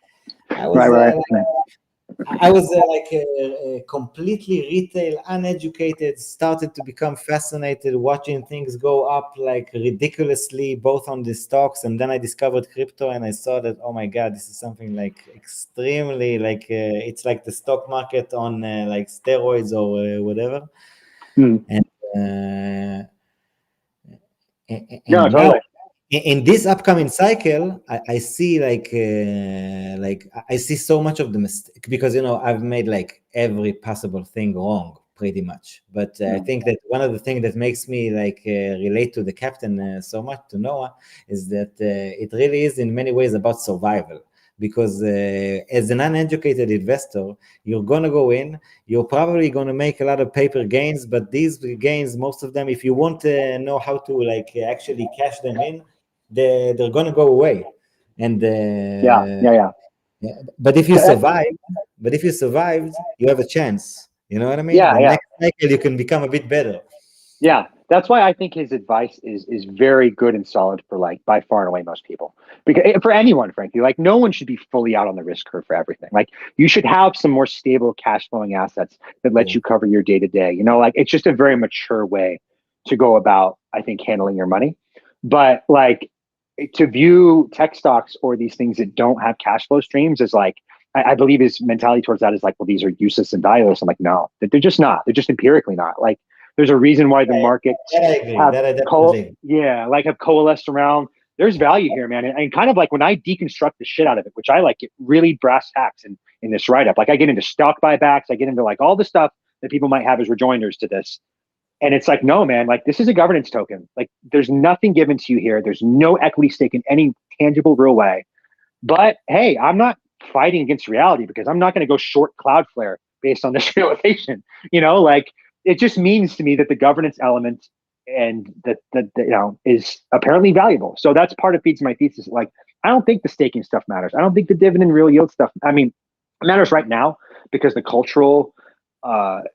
I was I was completely retail, uneducated, started to become fascinated watching things go up like ridiculously, both on the stocks. And then I discovered crypto and I saw that, oh my God, this is something like extremely it's like the stock market on like steroids or whatever. And no, totally. now, in this upcoming cycle, I see I see so much of the mistake because I've made like every possible thing wrong pretty much. But I think that one of the things that makes me relate to the captain so much, to Noah, is that it really is in many ways about survival. Because as an uneducated investor, you're going to go in, you're probably going to make a lot of paper gains, but these gains, most of them, if you want to know how to actually cash them in, they're going to go away. And yeah. But if you survived, you have a chance. You know what I mean? Yeah, next cycle, you can become a bit better. Yeah, that's why I think his advice is very good and solid for by far and away most people. Because for anyone, frankly, no one should be fully out on the risk curve for everything. You should have some more stable cash flowing assets that let you cover your day to day. It's just a very mature way to go about, I think, handling your money. But to view tech stocks or these things that don't have cash flow streams is I believe his mentality towards that is well, these are useless and valueless. I'm no, they're just not. They're just empirically not. There's a reason why the markets have coalesced around. There's value here, man. And kind of when I deconstruct the shit out of it, which I get really brass tacks in this write-up. I get into stock buybacks. I get into all the stuff that people might have as rejoinders to this. And it's like, no, man, like this is a governance token. Like there's nothing given to you here. There's no equity stake in any tangible, real way. But hey, I'm not fighting against reality because I'm not going to go short Cloudflare based on this realization. Like it just means to me that the governance element and that is apparently valuable. So that's part of feeds my thesis. Like I don't think the staking stuff matters. I don't think the dividend real yield stuff. I mean, it matters right now because the cultural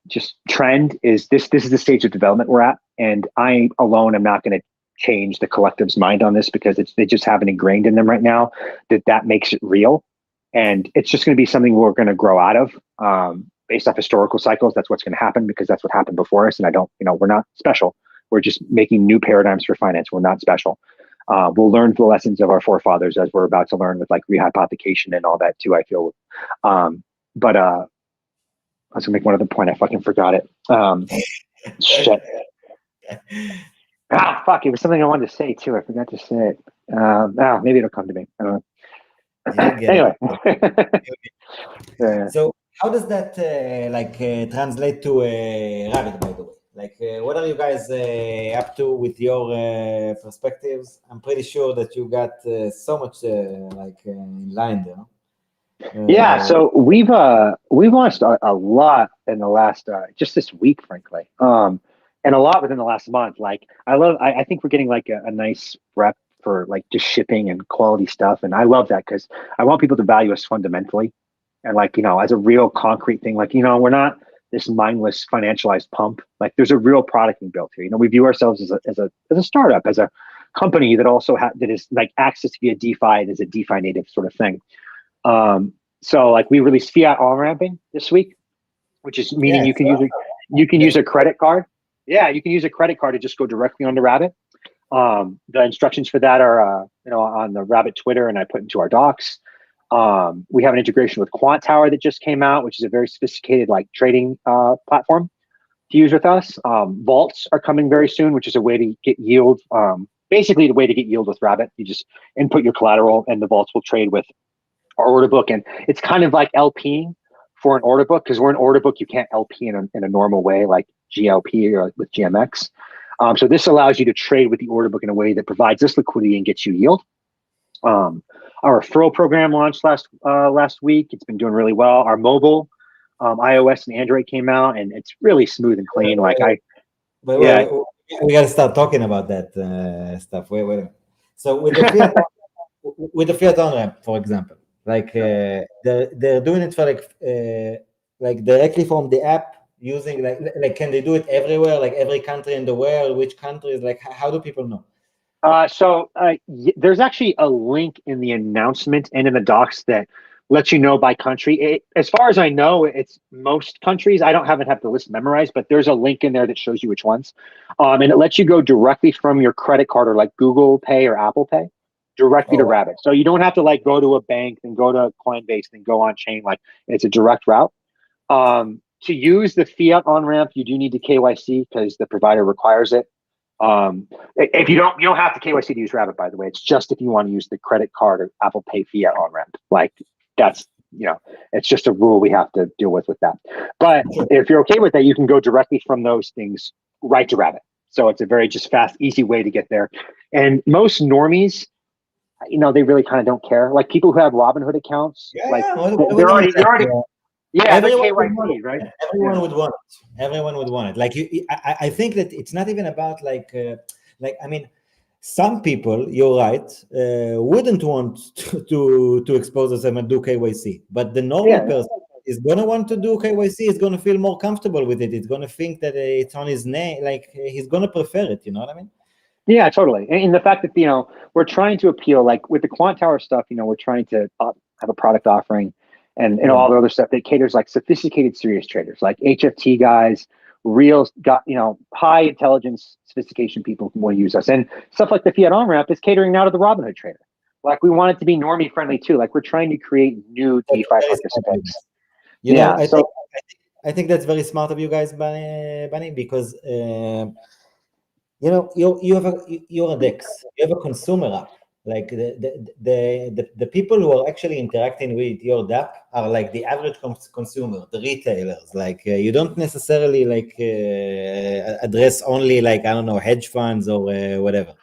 just trend is this is the stage of development we're at, and I alone am not going to change the collective's mind on this because they just have it ingrained in them right now that makes it real, and it's just going to be something we're going to grow out of based off historical cycles. That's what's going to happen because that's what happened before us, and I don't, we're not special. We're just making new paradigms for finance. We're not special. We'll learn the lessons of our forefathers as we're about to learn with like rehypothecation and all that too, I feel. But I was gonna make one other point. I fucking forgot it. Shit. Fuck. It was something I wanted to say too. I forgot to say it. Maybe it'll come to me. I don't know. Anyway. Yeah. So how does that translate to Rabbit, by the way? Like, what are you guys up to with your perspectives? I'm pretty sure that you got so much in line there. Yeah, so we've launched a lot in the last just this week, frankly, and a lot within the last month. Like I think we're getting like a nice rep for like just shipping and quality stuff, and I love that because I want people to value us fundamentally, and like as a real concrete thing. Like we're not this mindless financialized pump. Like there's a real product being built here. We view ourselves as a startup, as a company that also that is like access via DeFi as a DeFi native sort of thing. So like we released fiat on ramping this week, which is meaning you can use a credit card. Yeah, you can use a credit card to just go directly onto Rabbit. The instructions for that are on the Rabbit Twitter, and I put into our docs. We have an integration with Quant Tower that just came out, which is a very sophisticated like trading platform to use with us. Vaults are coming very soon, which is a way to get yield. Basically, the way to get yield with Rabbit, you just input your collateral, and the vaults will trade with our order book. And it's kind of like LPing for an order book, because we're an order book. You can't LP in a normal way like GLP or with GMX. So this allows you to trade with the order book in a way that provides this liquidity and gets you yield. Our referral program launched last week. It's been doing really well. Our mobile, iOS and Android came out, and it's really smooth and clean. We got to start talking about that stuff. Wait. So with the fiat on ramp, for example, like they're doing it for like directly from the app, using like can they do it everywhere, like every country in the world? Which countries? Like how do people know? So there's actually a link in the announcement and in the docs that lets you know by country. As far as I know, it's most countries. I haven't have the list memorized, but there's a link in there that shows you which ones. And it lets you go directly from your credit card or like Google Pay or Apple Pay directly to Rabbit. So you don't have to like go to a bank, then go to Coinbase, then go on chain. Like it's a direct route. To use the fiat on ramp, you do need to KYC because the provider requires it. If you don't have to KYC to use Rabbit, by the way. It's just if you want to use the credit card or Apple Pay fiat on ramp. Like that's it's just a rule we have to deal with that. But if you're okay with that, you can go directly from those things right to Rabbit. So it's a very just fast, easy way to get there. And most normies, they really kind of don't care. Like people who have Robinhood accounts, they're already. Yeah, KYC, right? Everyone would want it. Everyone would want it. Like I think that it's not even about I mean, some people, you're right, wouldn't want to expose themselves and do KYC, but the normal person is gonna want to do KYC. Is gonna feel more comfortable with it. It's gonna think that it's on his name. Like he's gonna prefer it. You know what I mean? Yeah, totally. And the fact that we're trying to appeal, like with the Quant Tower stuff, we're trying to have a product offering. And all the other stuff that caters like sophisticated, serious traders, like HFT guys, high intelligence, sophistication people who want to use us. And stuff like the fiat on ramp is catering now to the Robinhood trader. Like we want it to be normie friendly too. Like we're trying to create new DeFi participants. I think that's very smart of you guys, Bunny, because you're a DEX, you have a consumer app. like the people who are actually interacting with your DApp are like the average consumer, the retailers. Like you don't necessarily like address only like, I don't know, hedge funds or whatever.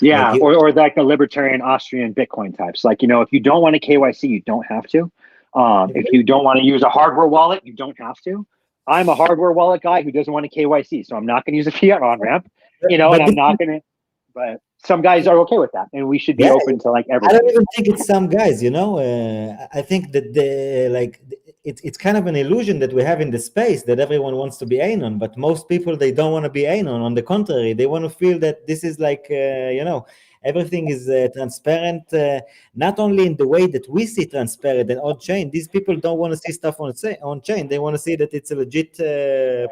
Like Yeah, you, or like the libertarian Austrian Bitcoin types. Like, if you don't want a KYC, you don't have to. If you don't want to use a hardware wallet, you don't have to. I'm a hardware wallet guy who doesn't want a KYC, so I'm not going to use a fiat on ramp, and but I'm this, not going to. But some guys are okay with that, and we should be yeah, open to like I don't everybody. even think it's some guys, you know. I think that it's kind of an illusion that we have in the space that everyone wants to be anon, but most people they don't want to be anon. On the contrary, they want to feel that this is like everything is transparent, not only in the way that we see transparent and on chain. These people don't want to see stuff on chain. They want to see that it's a legit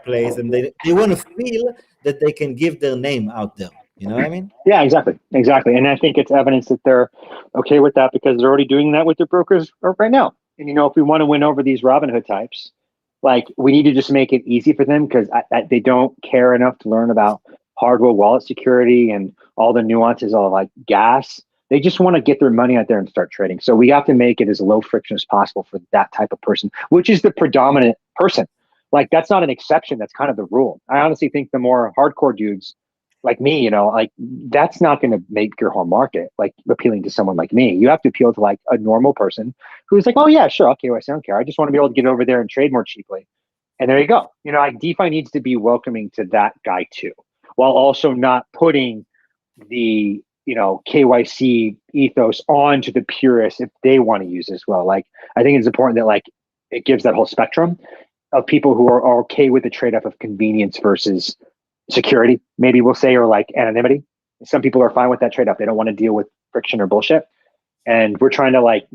place, and they want to feel that they can give their name out there. You know what I mean? Yeah, exactly. And I think it's evidence that they're okay with that because they're already doing that with their brokers right now. And if we want to win over these Robinhood types, like we need to just make it easy for them because they don't care enough to learn about hardware wallet security and all the nuances of like gas. They just want to get their money out there and start trading. So we have to make it as low friction as possible for that type of person, which is the predominant person. Like that's not an exception. That's kind of the rule. I honestly think the more hardcore dudes like me, like that's not going to make your whole market like appealing to someone like me. You have to appeal to like a normal person who's like, oh yeah, sure, okay, well, I don't care. I just want to be able to get over there and trade more cheaply. And there you go. Like DeFi needs to be welcoming to that guy too, while also not putting the KYC ethos onto the purists if they want to use it as well. Like I think it's important that like it gives that whole spectrum of people who are okay with the trade-off of convenience versus security, maybe we'll say, or like anonymity. Some people are fine with that trade-off. They don't want to deal with friction or bullshit. And we're trying to like,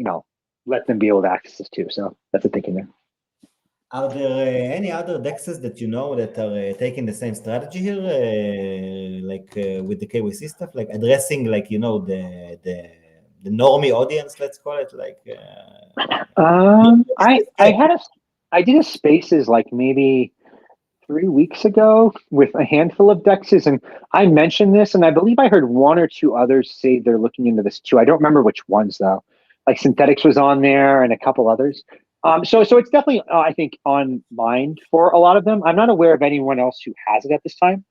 let them be able to access this too. So that's the thinking there. Are there any other DEXs that you know that are taking the same strategy here, with the KYC stuff, like addressing like the normie audience, let's call it, like? I did a Spaces like maybe 3 weeks ago with a handful of DEXs, and I mentioned this, and I believe I heard one or two others say they're looking into this too. I don't remember which ones though. Like Synthetics was on there, and a couple others. So it's definitely I think on mind for a lot of them. I'm not aware of anyone else who has it at this time.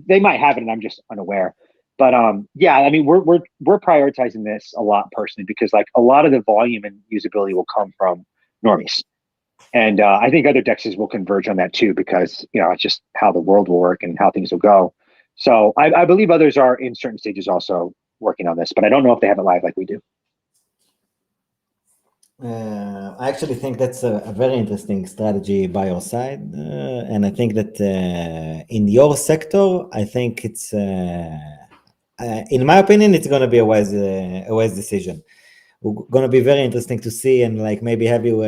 They might have it, and I'm just unaware. But yeah, I mean, we're prioritizing this a lot personally because like a lot of the volume and usability will come from normies. And I think other DEXs will converge on that too, because it's just how the world will work and how things will go. So I believe others are in certain stages also working on this, but I don't know if they have it live like we do. I actually think that's a very interesting strategy by your side, and I think that in your sector, I think it's, in my opinion, it's going to be a wise decision. Going to be very interesting to see, and like maybe have you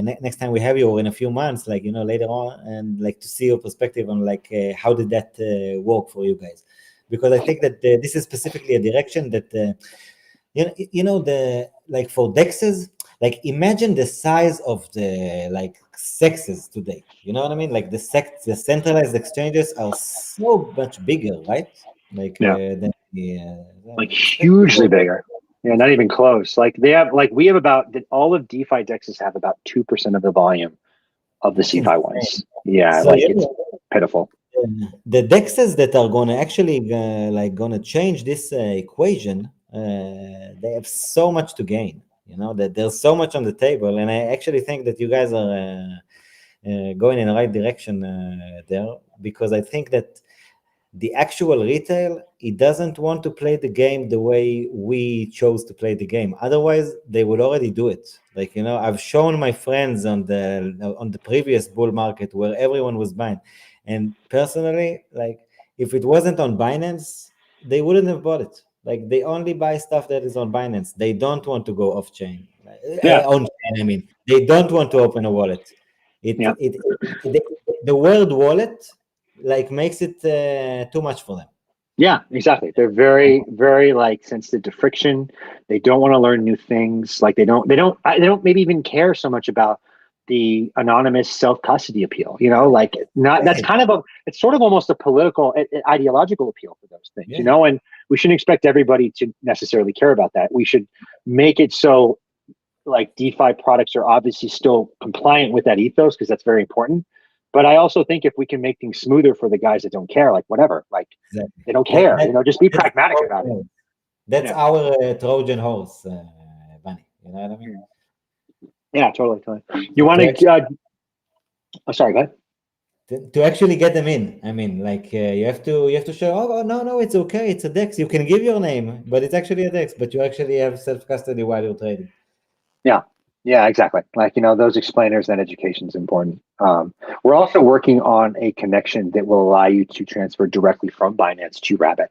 next time we have you, or in a few months, like later on, and like to see your perspective on like how did that work for you guys, because I think that this is specifically a direction that the like for DEXs, like imagine the size of the like sexes today. You know what I mean? Like the centralized exchanges are so much bigger, right? Like Yeah, than like hugely bigger. Yeah, not even close. Like we have all of DeFi DEXs have about 2% of the volume of the CeFi ones. Yeah, so like it's pitiful. The DEXs that are going to actually going to change this equation, they have so much to gain. That there's so much on the table, and I actually think that you guys are going in the right direction there, because I think that the actual retail, it doesn't want to play the game the way we chose to play the game. Otherwise, they would already do it. Like, I've shown my friends on the previous bull market where everyone was buying. And personally, like, if it wasn't on Binance, they wouldn't have bought it. Like, they only buy stuff that is on Binance. They don't want to go off chain. Yeah. On chain, I mean, they don't want to open a wallet. The word wallet like makes it too much for them. Yeah, exactly. They're very, very like sensitive to friction. They don't want to learn new things. Like they don't maybe even care so much about the anonymous self-custody appeal, like not, that's kind of it's sort of almost a political ideological appeal for those things, and we shouldn't expect everybody to necessarily care about that. We should make it so like DeFi products are obviously still compliant with that ethos, because that's very important. But I also think if we can make things smoother for the guys that don't care, like whatever, like Exactly. they don't care, just be That's pragmatic our, about it. that's Yeah. our Trojan horse, Bunny. You know what I mean? Yeah, totally. You want sorry, go ahead. To actually get them in, I mean, like you have to show. Oh no, it's okay. It's a DEX. You can give your name, but it's actually a DEX. But you actually have self custody while you're trading. Yeah, exactly. Like, those explainers and education is important. We're also working on a connection that will allow you to transfer directly from Binance to Rabbit,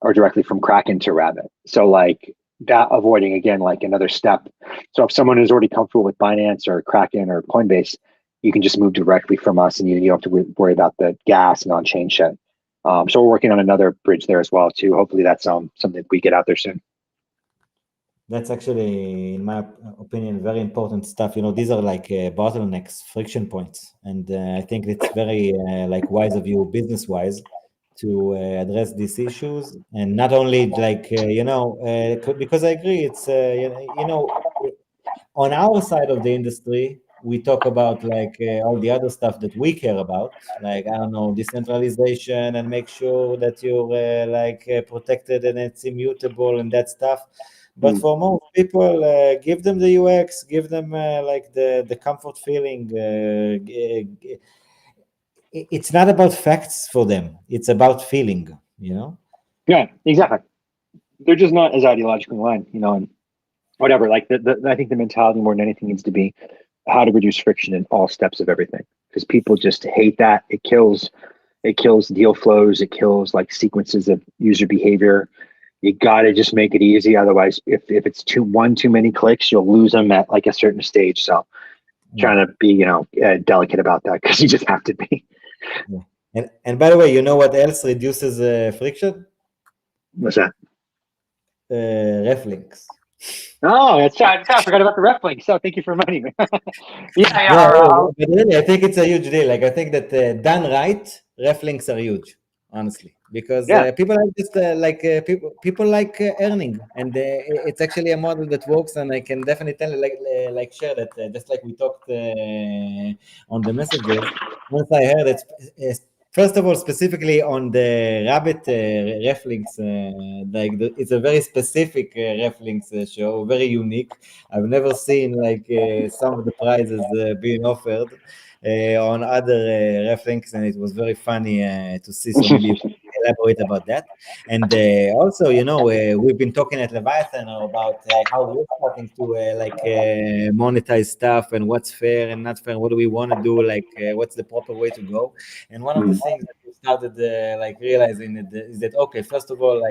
or directly from Kraken to Rabbit. So like that, avoiding again, like another step. So if someone is already comfortable with Binance or Kraken or Coinbase, you can just move directly from us, and you don't have to worry about the gas and on-chain shit. So we're working on another bridge there as well too. Hopefully that's something we get out there soon. That's actually, in my opinion, very important stuff. These are like bottlenecks, friction points, and I think it's very like wise of you, business-wise, to address these issues, and not only like because I agree, it's on our side of the industry, we talk about like all the other stuff that we care about, like I don't know, decentralization, and make sure that you're protected and it's immutable and that stuff. But for most people, give them the UX, give them like the comfort feeling. It's not about facts for them; it's about feeling. Yeah, exactly. They're just not as ideologically aligned, and whatever. Like I think the mentality more than anything needs to be how to reduce friction in all steps of everything, because people just hate that. It kills deal flows. It kills like sequences of user behavior. You got to just make it easy. Otherwise, if it's too many clicks, you'll lose them at like a certain stage. So trying to be, delicate about that, because you just have to be. Yeah. And by the way, you know what else reduces friction? What's that? Ref links. Oh, that's right. I forgot about the ref link. So thank you for reminding me. Yeah. But really, I think it's a huge deal. Like I think that done right, ref links are huge, honestly, because people like just people like earning, and it's actually a model that works. And I can definitely tell, like share that just like we talked on the messages. Once I heard it. First of all, specifically on the Rabbit ref links, it's a very specific ref links show, very unique. I've never seen like some of the prizes being offered on other ref links, and it was very funny to see. So maybe you can elaborate about that. And also, we've been talking at Leviathan about how we're starting to monetize stuff, and what's fair and not fair. What do we want to do? Like, what's the proper way to go? And one of the things that we started realizing is that, okay, first of all,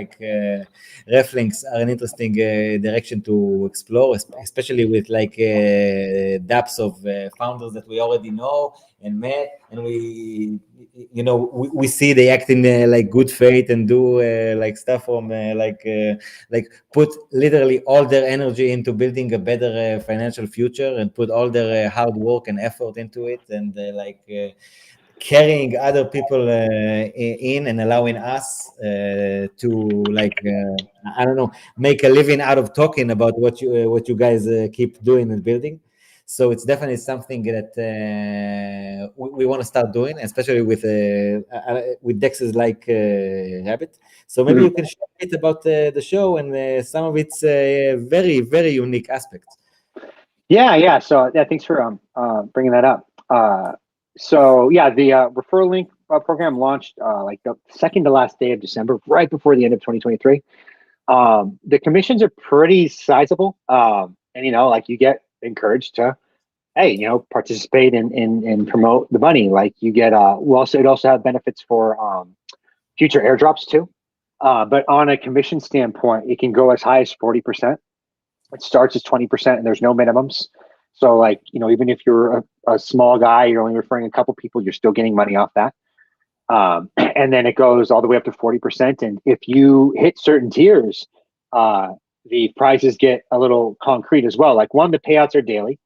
ref links are an interesting direction to explore, especially with dApps of founders that we already know and met, and we see they act in good faith and do stuff from put literally all their energy into building a better financial future, and put all their hard work and effort into it, and carrying other people in, and allowing us to I don't know, make a living out of talking about what you guys keep doing and building. So it's definitely something that we want to start doing, especially with dexes like Rabbit. So maybe you can share a bit about the show and some of its very, very unique aspects. Yeah. So thanks for bringing that up. So yeah, the referral link program launched the second to last day of December, right before the end of 2023. The commissions are pretty sizable, and you get encouraged to, hey, participate and promote the money. Like you get it also have benefits for future airdrops too. But on a commission standpoint, it can go as high as 40%. It starts as 20%, and there's no minimums. So even if you're a small guy, you're only referring a couple people, you're still getting money off that. And then it goes all the way up to 40%. And if you hit certain tiers, the prizes get a little concrete as well. Like one, the payouts are daily.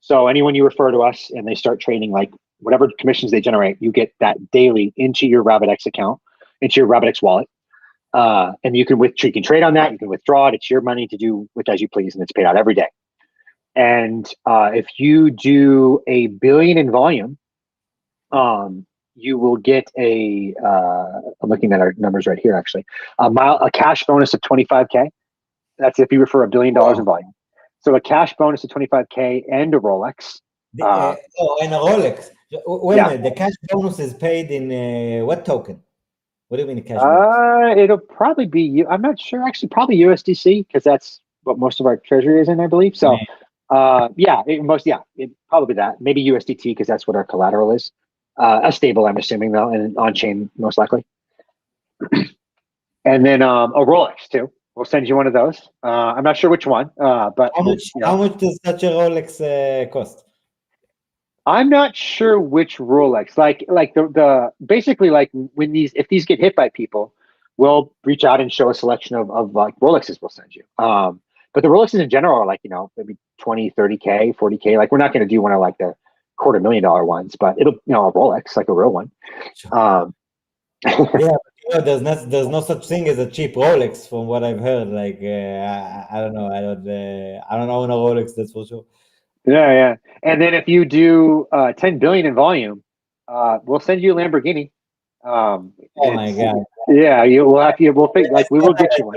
So anyone you refer to us and they start trading, whatever commissions they generate, you get that daily into your RabbitX account, into your RabbitX wallet. And you can trade on that. You can withdraw it. It's your money to do with as you please, and it's paid out every day. And if you do $1 billion in volume, you will get I'm looking at our numbers right here, actually, a cash bonus of 25K. That's if you refer $1 billion in volume. So a cash bonus of 25K and a Rolex. And a Rolex. Wait a minute. The cash bonus is paid in what token? What do you mean the cash bonus? It'll probably be, I'm not sure, actually, probably USDC, because that's what most of our treasury is in, I believe. So, it probably that. Maybe USDT, because that's what our collateral is. A stable, I'm assuming, though, and on chain, most likely. And then a Rolex, too. We'll send you one of those. I'm not sure which one, but how much does such a Rolex cost? I'm not sure which Rolex. Like the basically, like when if these get hit by people, we'll reach out and show a selection of like Rolexes we'll send you. But the Rolexes in general are like, maybe 20, 30K, 40K. Like we're not going to do one of like the $250,000 ones, but it'll, a Rolex, like a real one. Yeah, but there's no such thing as a cheap Rolex, from what I've heard. Like I don't know, I don't own a Rolex, that's for sure. Yeah. And then if you do 10 billion in volume, we'll send you a Lamborghini. Oh my God! Yeah, we'll think like we will get you one.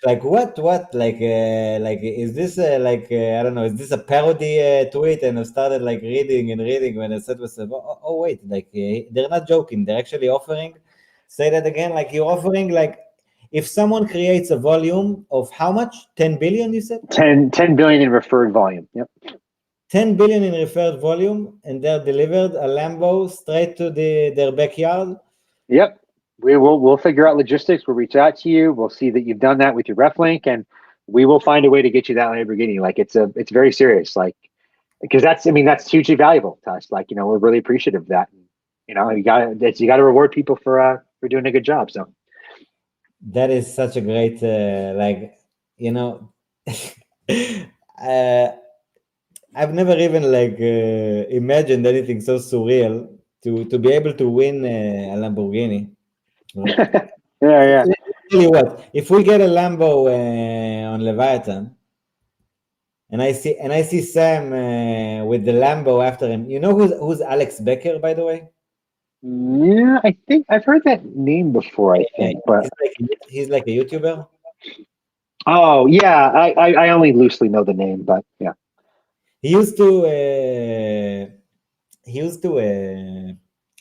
Like what? Like is this I don't know? Is this a parody tweet? And I started like reading when I said to myself, oh wait, like they're not joking. They're actually offering. Say that again. Like you're offering like if someone creates a volume of how much? 10 billion, you said? 10 billion in referred volume. Yep. 10 billion in referred volume, and they're delivered a Lambo straight to their backyard. Yep. We'll figure out logistics. We'll reach out to you. We'll see that you've done that with your ref link, and we will find a way to get you that Lamborghini. Like it's very serious. Like, because that's hugely valuable to us. Like, we're really appreciative of that. You got to reward people for doing a good job. So that is such a great, I've never even imagined anything so surreal to be able to win a Lamborghini. Yeah. Tell you what, if we get a Lambo on Leviathan, and I see Sam with the Lambo after him. You know who's Alex Becker, by the way? Yeah, I think I've heard that name before. I think, but he's like a YouTuber. Oh yeah, I only loosely know the name, but yeah. He used to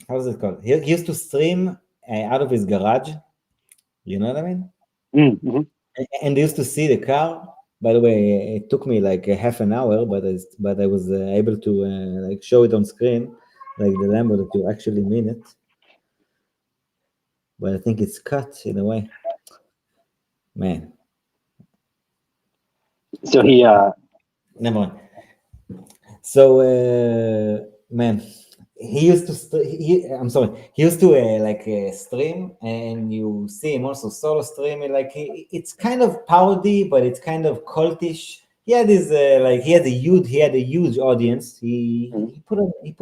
how's it called? He used to stream out of his garage. You know what I mean? Mm-hmm. And they used to see the car. By the way, it took me like a half an hour, but I was able to show it on screen, like the Lambo, that you actually mean it. But I think it's cut in a way. Man. So he never mind. So man, he used to he used to stream, and you see him also solo streaming. Like it's kind of parody, but it's kind of cultish. He had this he had a huge audience. He put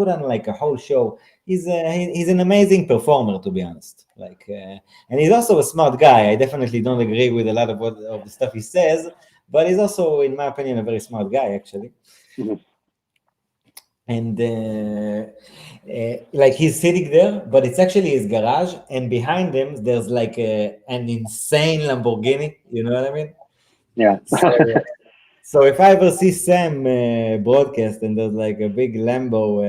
on like a whole show. He's an amazing performer, to be honest. And he's also a smart guy. I definitely don't agree with a lot of the stuff he says, but he's also, in my opinion, a very smart guy, actually. Mm-hmm. And he's sitting there, but it's actually his garage, and behind him there's like an insane Lamborghini. You know what I mean? Yeah. So if I ever see Sam broadcast and there's like a big Lambo,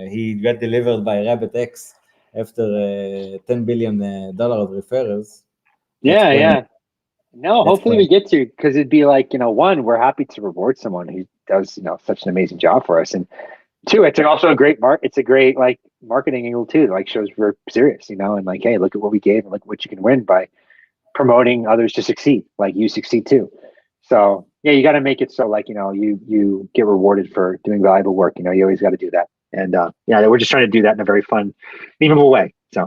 he got delivered by Rabbit X after $10 billion of referrals. Yeah. No, hopefully we get to, because it'd be like, one, we're happy to reward someone who does, such an amazing job for us, and two, it's also a great like marketing angle too. Like shows we're serious, and like, hey, look at what we gave, and look what you can win by promoting others to succeed. Like you succeed too. So yeah, you got to make it so like you get rewarded for doing valuable work. You always got to do that, and we're just trying to do that in a very fun, meaningful way. So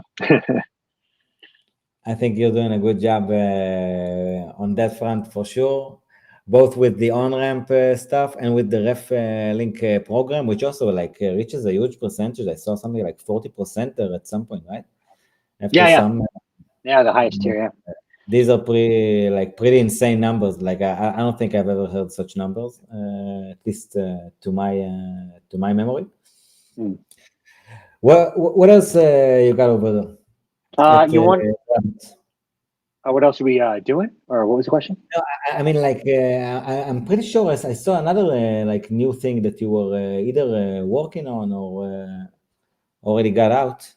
I think you're doing a good job on that front for sure. Both with the on-ramp stuff and with the ref link program, which also reaches a huge percentage. I saw something like 40% there at some point, right? Yeah, the highest tier, yeah. these are pretty insane numbers. Like I don't think I've ever heard such numbers, at least to my memory. Mm. What else you got over there? You want what else are we doing, or what was the question? No, I mean, like, I'm pretty sure I saw another like new thing that you were either working on or already got out.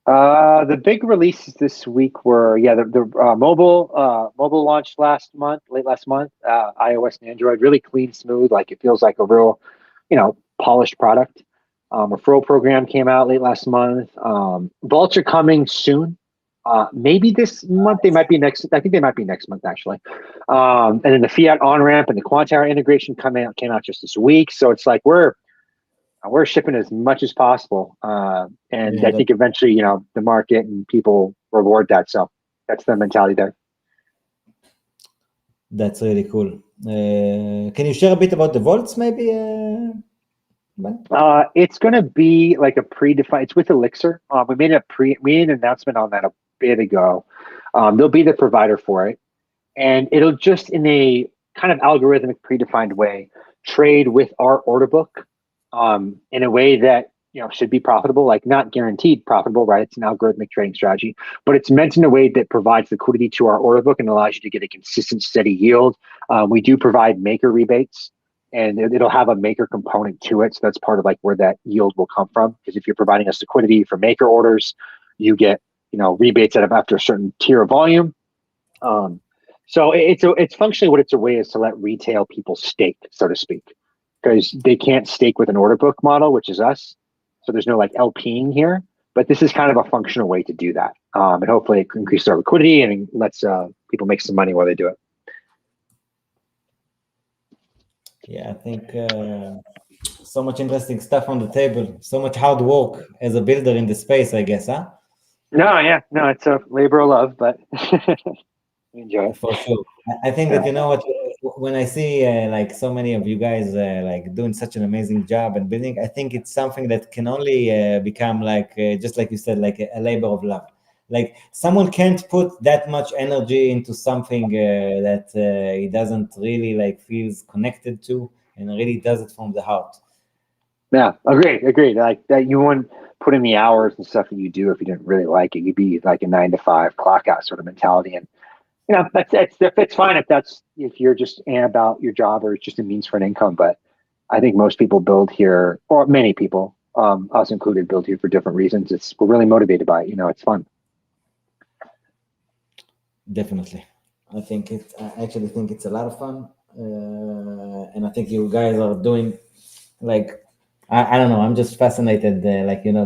The big releases this week were the mobile launched late last month. iOS and Android, really clean, smooth, like it feels like a real, polished product. Referral program came out late last month. Vaults are coming soon. Maybe this month. They might be next. I think they might be next month actually. And then the Fiat on ramp and the Quantara integration came out just this week. So it's like we're shipping as much as possible, and Yeah, I think eventually, the market and people reward that. So that's the mentality there. that's really cool. Can you share a bit about the vaults, maybe? Ben? It's going to be like a predefined. It's with Elixir. We made an announcement on that a bit ago. They'll be the provider for it, and it'll just in a kind of algorithmic predefined way trade with our order book, in a way that should be profitable, like not guaranteed profitable, right? It's an algorithmic trading strategy, but it's meant in a way that provides liquidity to our order book and allows you to get a consistent, steady yield. We do provide maker rebates, and it'll have a maker component to it. So that's part of like where that yield will come from. Because if you're providing us liquidity for maker orders, you get rebates after a certain tier of volume. So it's functionally what it's a way is to let retail people stake, so to speak, because they can't stake with an order book model, which is us. So there's no like LPing here, but this is kind of a functional way to do that. And hopefully it increases our liquidity and lets people make some money while they do it. Yeah, I think so much interesting stuff on the table. So much hard work as a builder in the space, I guess, huh? No, it's a labor of love, but enjoy it. For sure. I think that what, when I see like so many of you guys like doing such an amazing job and building, I think it's something that can only become like just like you said, like a labor of love. Like someone can't put that much energy into something that he doesn't really like feels connected to and really does it from the heart. Yeah, agreed. Like that, you wouldn't put in the hours and stuff that you do if you didn't really like it. You'd be like a 9 to 5 clock out sort of mentality, and it's fine if you're just about your job or it's just a means for an income. But I think most people build here, or many people, us included, build here for different reasons. We're really motivated by it. It's fun. Definitely. I actually think it's a lot of fun. And I think you guys are doing like, I don't know, I'm just fascinated,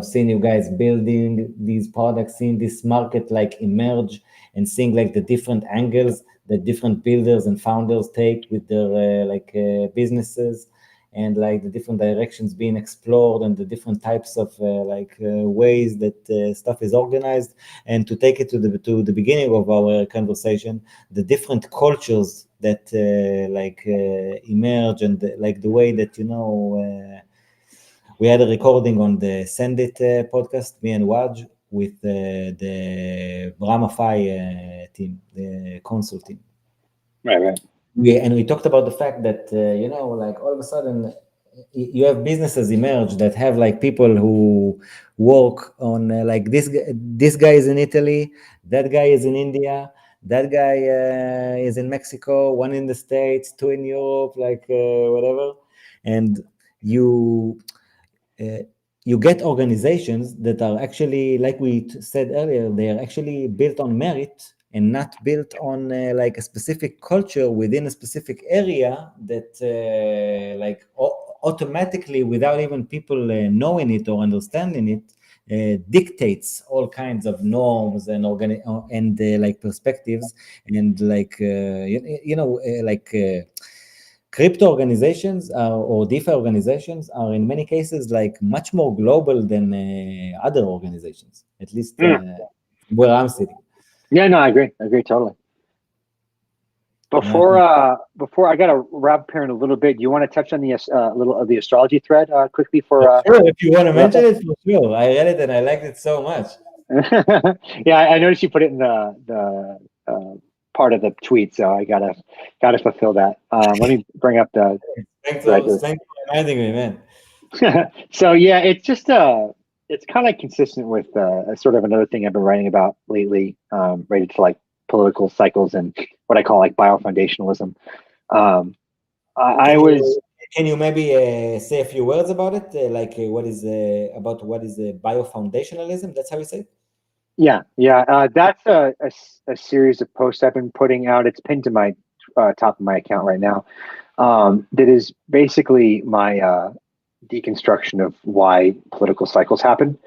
seeing you guys building these products, seeing this market like emerge and seeing like the different angles that different builders and founders take with their businesses, and like the different directions being explored and the different types of ways that stuff is organized. And to take it to the beginning of our conversation, the different cultures that emerge, and the way that we had a recording on the Send It podcast, me and Waj, with the Bramify team, the console team. Right. We talked about the fact that all of a sudden you have businesses emerge that have like people who work on this guy is in Italy, that guy is in India, that guy is in Mexico, one in the States, two in Europe, whatever, and you get organizations that are actually, like we said earlier, they are actually built on merit and not built on a specific culture within a specific area that automatically, without even people knowing it or understanding it, dictates all kinds of norms and perspectives, and crypto organizations or DeFi organizations are in many cases much more global than other organizations, at least where I'm sitting. Yeah, no, I agree totally. Before I got to wrap here in a little bit, do you want to touch on the little of the astrology thread quickly for sure, if you want to mention it, for sure. I read it and I liked it so much. Yeah, I noticed you put it in the part of the tweet, so I gotta fulfill that. Let me bring up the right. Thanks for reminding me, man. So yeah, it's just it's kind of consistent with sort of another thing I've been writing about lately, related to like political cycles and what I call like biofoundationalism. Um, I Can was you can you maybe say a few words about it? What is what is biofoundationalism? That's how you say it? yeah, that's a series of posts I've been putting out. It's pinned to my top of my account right now. That is basically my deconstruction of why political cycles happen.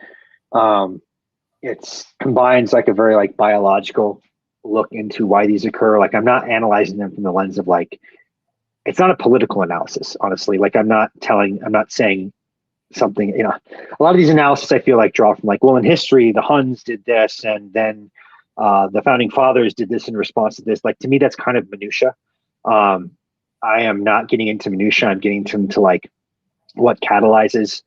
Um, it's combines like a very like biological look into why these occur. Like I'm not analyzing them from the lens of like it's not a political analysis, honestly. Like I'm not saying something, a lot of these analysis I feel like draw from like, well, in history, the Huns did this and then the founding fathers did this in response to this. Like to me, that's kind of minutia. Um, I am not getting into minutia. I'm getting into like what catalyzes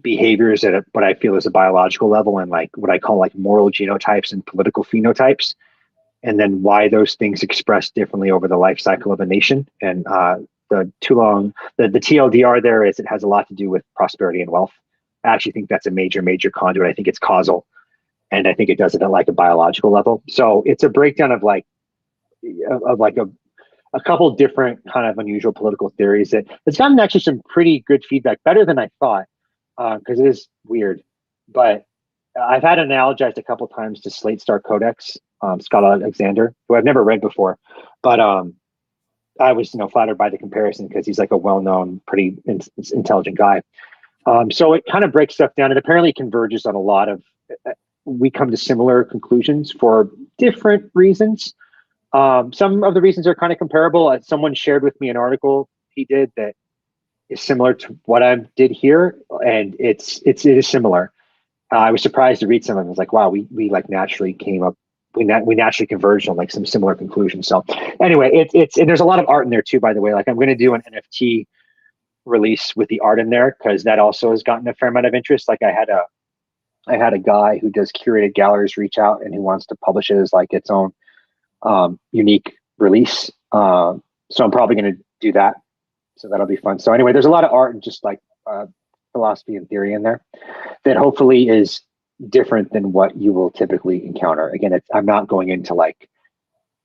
behaviors at what I feel is a biological level and like what I call like moral genotypes and political phenotypes, and then why those things express differently over the life cycle of a nation. And the TLDR there is it has a lot to do with prosperity and wealth. I actually think that's a major conduit. I think it's causal, and I think it does it at like a biological level. So it's a breakdown of like a couple different kind of unusual political theories that it's gotten actually some pretty good feedback, better than I thought, because it is weird. But I've had analogized a couple times to Slate Star Codex, Scott Alexander, who I've never read before, but I was flattered by the comparison because he's like a well-known, pretty intelligent guy. So it kind of breaks stuff down. It apparently converges on a lot of. We come to similar conclusions for different reasons. Some of the reasons are kind of comparable. Someone shared with me an article he did that is similar to what I did here, and it is similar. I was surprised to read some of them. I was like, wow, we like naturally came up, we naturally converged on like some similar conclusions. So anyway, it's and there's a lot of art in there too, by the way. Like I'm going to do an NFT release with the art in there because that also has gotten a fair amount of interest. Like I had a guy who does curated galleries reach out and who wants to publish it as like its own unique release. So I'm probably going to do that. So that'll be fun. So anyway, there's a lot of art and just like philosophy and theory in there that hopefully is different than what you will typically encounter. Again, I'm not going into like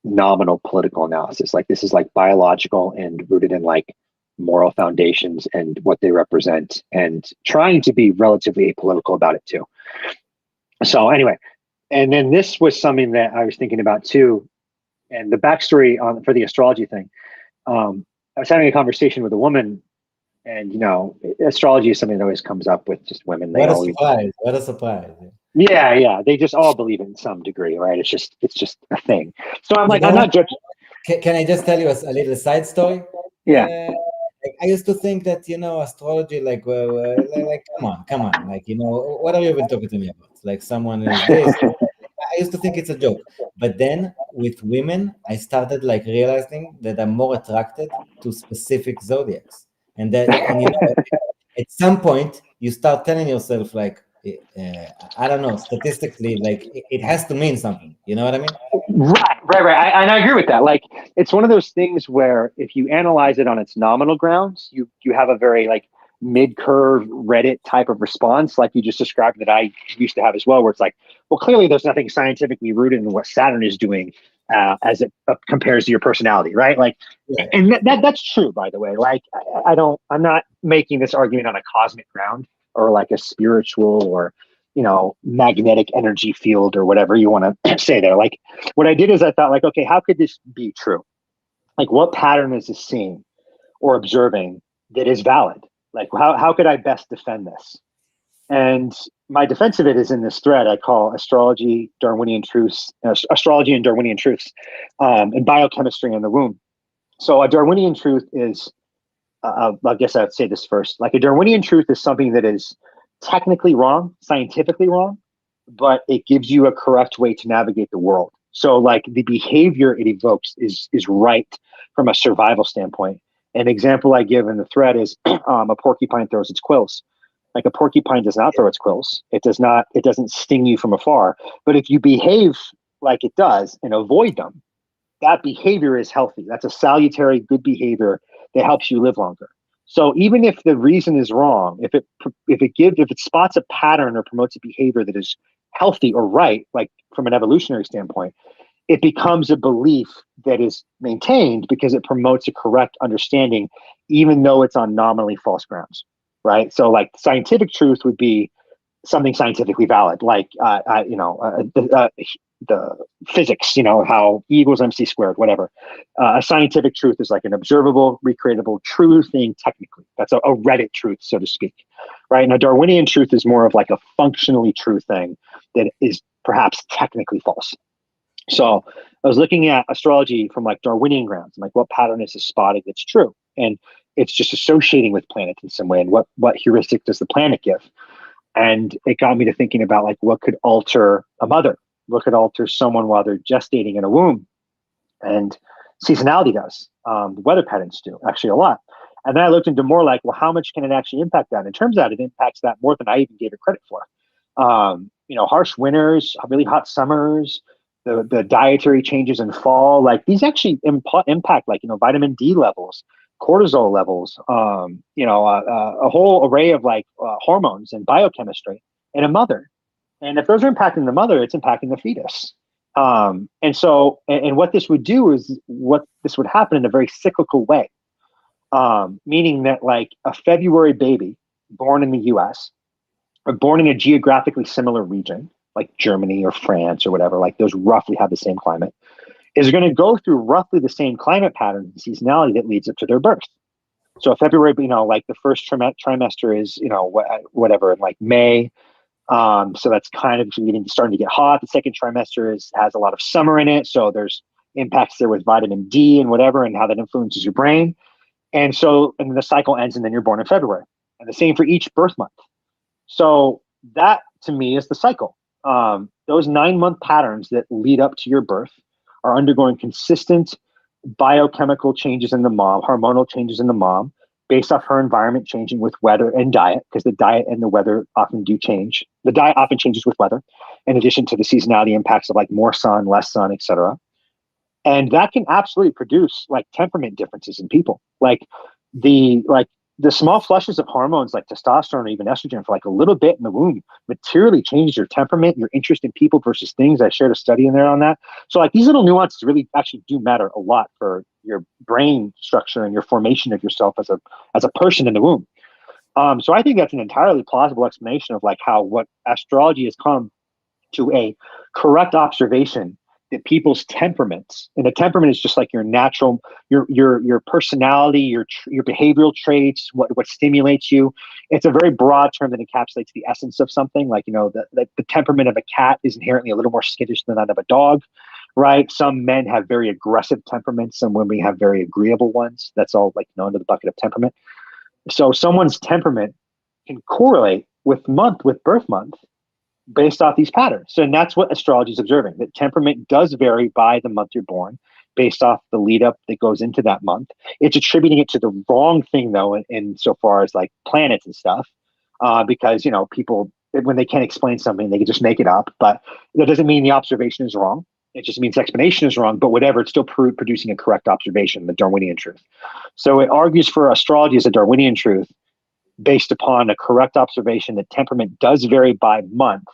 nominal political analysis. Like this is like biological and rooted in like moral foundations and what they represent and trying to be relatively apolitical about it too. So anyway, and then this was something that I was thinking about too. And the backstory for the astrology thing, I was having a conversation with a woman, and astrology is something that always comes up with just women. What a surprise! What a surprise! Yeah. They just all believe it in some degree, right? It's just a thing. So I'm like, I'm not judging. Can I just tell you a little side story? Yeah. I used to think that astrology, like come on, like what are you even talking to me about? Like someone is this. I used to think it's a joke, but then with women, I started like realizing that I'm more attracted to specific zodiacs, and at some point you start telling yourself like, I don't know, statistically, like it has to mean something. You know what I mean? Right. And I agree with that. Like it's one of those things where if you analyze it on its nominal grounds, you have a very like mid-curve Reddit type of response, like you just described, that I used to have as well, where it's like, well, clearly there's nothing scientifically rooted in what Saturn is doing as it compares to your personality, right? Like, yeah. And that's true, by the way. Like, I'm not making this argument on a cosmic ground or like a spiritual or magnetic energy field or whatever you want to say there. Like, what I did is I thought, like, okay, how could this be true? Like, what pattern is this seeing or observing that is valid? Like, how could I best defend this? And my defense of it is in this thread I call astrology, Darwinian truths, astrology and Darwinian truths, and biochemistry in the womb. So a Darwinian truth is, I guess I'd say this first. Like a Darwinian truth is something that is technically wrong, scientifically wrong, but it gives you a correct way to navigate the world. So like the behavior it evokes is right from a survival standpoint. An example I give in the thread is a porcupine throws its quills. Like a porcupine does not throw its quills. It doesn't sting you from afar. But if you behave like it does and avoid them, that behavior is healthy. That's a salutary, good behavior that helps you live longer. So even if the reason is wrong, if it spots a pattern or promotes a behavior that is healthy or right, like from an evolutionary standpoint, it becomes a belief that is maintained because it promotes a correct understanding, even though it's on nominally false grounds, right? So like scientific truth would be something scientifically valid, like the physics, how E equals MC squared, whatever. A scientific truth is like an observable, recreatable, true thing technically. That's a Reddit truth, so to speak, right? And a Darwinian truth is more of like a functionally true thing that is perhaps technically false. So I was looking at astrology from like Darwinian grounds, and like what pattern is this spotting that's true, and it's just associating with planets in some way, and what heuristic does the planet give? And it got me to thinking about like what could alter a mother, what could alter someone while they're gestating in a womb, and seasonality does. The weather patterns do actually a lot. And then I looked into more like, well, how much can it actually impact that? And it turns out it impacts that more than I even gave it credit for. Harsh winters, really hot summers, the dietary changes in fall, like these actually impact like, vitamin D levels, cortisol levels, a whole array of like hormones and biochemistry in a mother. And if those are impacting the mother, it's impacting the fetus. And what this would do is what this would happen in a very cyclical way, meaning that like a February baby born in the US or born in a geographically similar region, like Germany or France or whatever, like those roughly have the same climate, is going to go through roughly the same climate pattern and seasonality that leads up to their birth. So February, like the first trimester is, whatever, in like May. So that's kind of starting to get hot. The second trimester has a lot of summer in it. So there's impacts there with vitamin D and whatever, and how that influences your brain. And the cycle ends, and then you're born in February. And the same for each birth month. So that to me is the cycle. Those 9-month patterns that lead up to your birth are undergoing consistent biochemical changes in the mom, hormonal changes in the mom, based off her environment changing with weather and diet, because the diet and the weather often do change. The diet often changes with weather, in addition to the seasonality impacts of like more sun, less sun, etc. And that can absolutely produce like temperament differences in people. Like the small flushes of hormones like testosterone or even estrogen for like a little bit in the womb materially changes your temperament, your interest in people versus things. I shared a study in there on that. So like these little nuances really actually do matter a lot for your brain structure and your formation of yourself as a person in the womb. So I think that's an entirely plausible explanation of like how what astrology has come to a correct observation that people's temperaments, and the temperament is just like your natural, your personality, your behavioral traits, what stimulates you. It's a very broad term that encapsulates the essence of something. Like, the temperament of a cat is inherently a little more skittish than that of a dog, right? Some men have very aggressive temperaments, some women have very agreeable ones. That's all like under the bucket of temperament. So someone's temperament can correlate with birth month, based off these patterns. So, and that's what astrology is observing, that temperament does vary by the month you're born based off the lead up that goes into that month. It's attributing it to the wrong thing though, in so far as like planets and stuff, because, people, when they can't explain something, they can just make it up, but that doesn't mean the observation is wrong. It just means explanation is wrong, but whatever, it's still producing a correct observation, the Darwinian truth. So it argues for astrology as a Darwinian truth, based upon a correct observation that temperament does vary by month,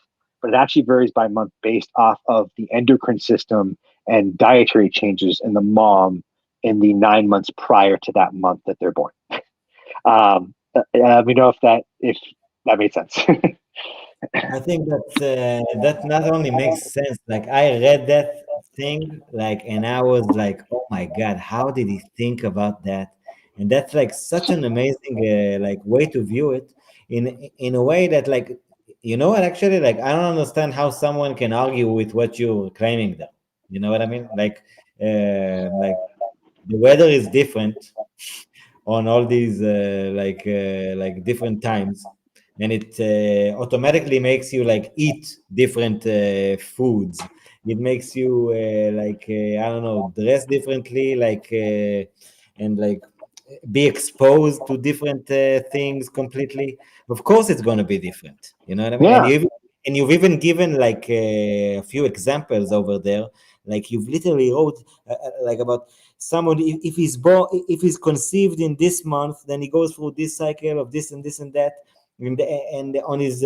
but it actually varies by month based off of the endocrine system and dietary changes in the mom in the 9 months prior to that month that they're born. Let me know if that made sense. I think that not only makes sense. Like I read that thing, like, and I was like, "Oh my God, how did he think about that?" And that's like such an amazing like way to view it in a way that like what actually like I don't understand how someone can argue with what you're claiming there. You know what I mean? Like the weather is different on all these like different times, and it automatically makes you like eat different foods. It makes you I don't know, dress differently, and like be exposed to different things completely. Of course it's going to be different, you know what I mean? Yeah. And you've even given like a few examples over there, Like you've literally wrote like about someone, if he's born, if he's conceived in this month, then he goes through this cycle of this and this and that, and on his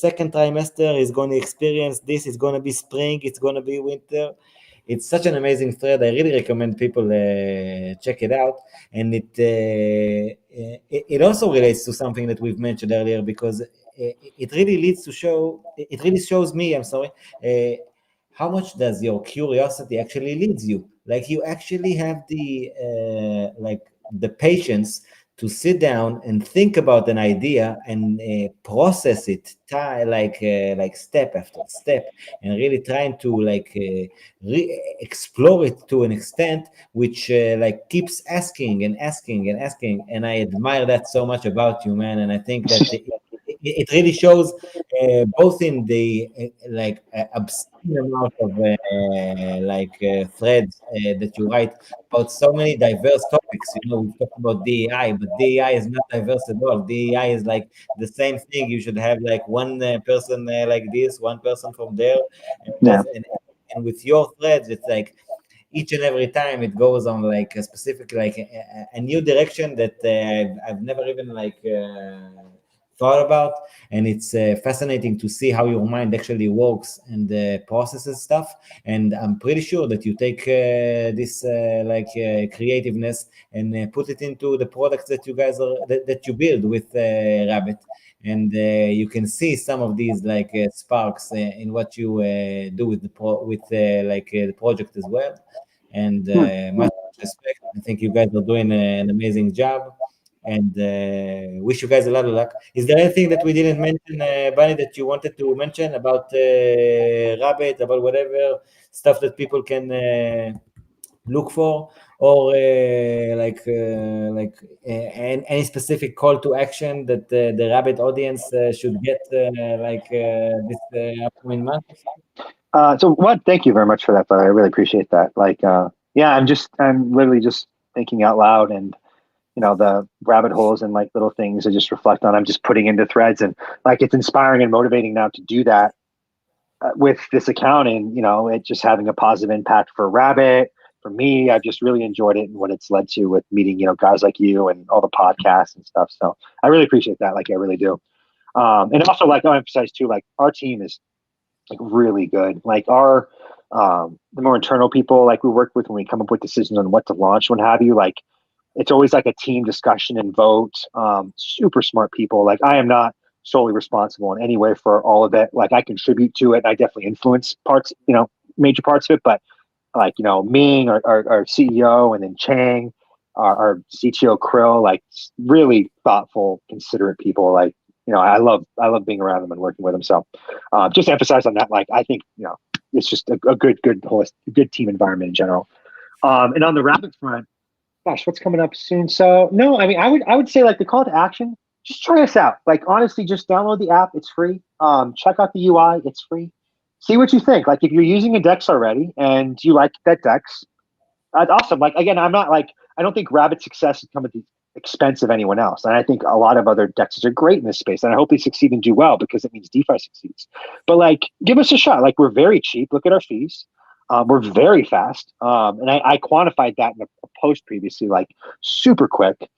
second trimester he's going to experience this. It's going to be spring, it's going to be winter. It's such an amazing thread. I really recommend people check it out. And it also relates to something that we've mentioned earlier, because it really leads to show, it really shows me, I'm sorry, how much does your curiosity actually leads you. Like you actually have the patience to sit down and think about an idea and process it, like step after step, and really trying to explore it to an extent which like keeps asking and asking and asking. And I admire that so much about you, man. And I think that it really shows both in the obscene amount of threads that you write about so many diverse topics. You know, we've talked about DEI, but DEI is not diverse at all. DEI is like the same thing. You should have like one person like this, one person from there, and, Yeah. and with your threads, it's like each and every time it goes on like a specific, like a new direction that I've never even thought about. And it's fascinating to see how your mind actually works and processes stuff. And I'm pretty sure that you take this creativeness and put it into the products that you guys are that you build with Rabbit. And you can see some of these sparks in what you do with the project as well. And Hmm. much respect. I think you guys are doing an amazing job, and wish you guys a lot of luck. Is there anything that we didn't mention, Bunny, that you wanted to mention about Rabbit, about whatever stuff that people can look for, or any specific call to action that the Rabbit audience should get this upcoming month? So what? Thank you very much for that, brother. I really appreciate that. Yeah, I'm literally just thinking out loud, and the rabbit holes and like little things I just reflect on. I'm just putting into threads, and like it's inspiring and motivating now to do that with this account, and it just having a positive impact for Rabbit. For me, I've just really enjoyed it and what it's led to with meeting guys like you and all the podcasts and stuff. So I really appreciate that. Like I really do. And also like I'll emphasize too, like our team is like really good. Like our the more internal people like we work with when we come up with decisions on what to launch, what have you, like it's always like a team discussion and vote. Super smart people. Like I am not solely responsible in any way for all of it. Like I contribute to it. I definitely influence parts, major parts of it. But like, Ming, our CEO, and then Chang, our CTO Krill, like really thoughtful, considerate people. Like, I love being around them and working with them. So just to emphasize on that, like, I think, it's just a good good team environment in general. And on the Rabbit front, gosh, what's coming up soon? So no, I mean, I would say like the call to action, just try us out. Like honestly, just download the app. It's free. Check out the UI. It's free. See what you think. Like if you're using a Dex already and you like that Dex, that's awesome. Like again, I don't think Rabbit success has come at the expense of anyone else. And I think a lot of other Dexes are great in this space. And I hope they succeed and do well because it means DeFi succeeds. But like, give us a shot. Like we're very cheap. Look at our fees. We're very fast. And I quantified that in a post previously, like super quick.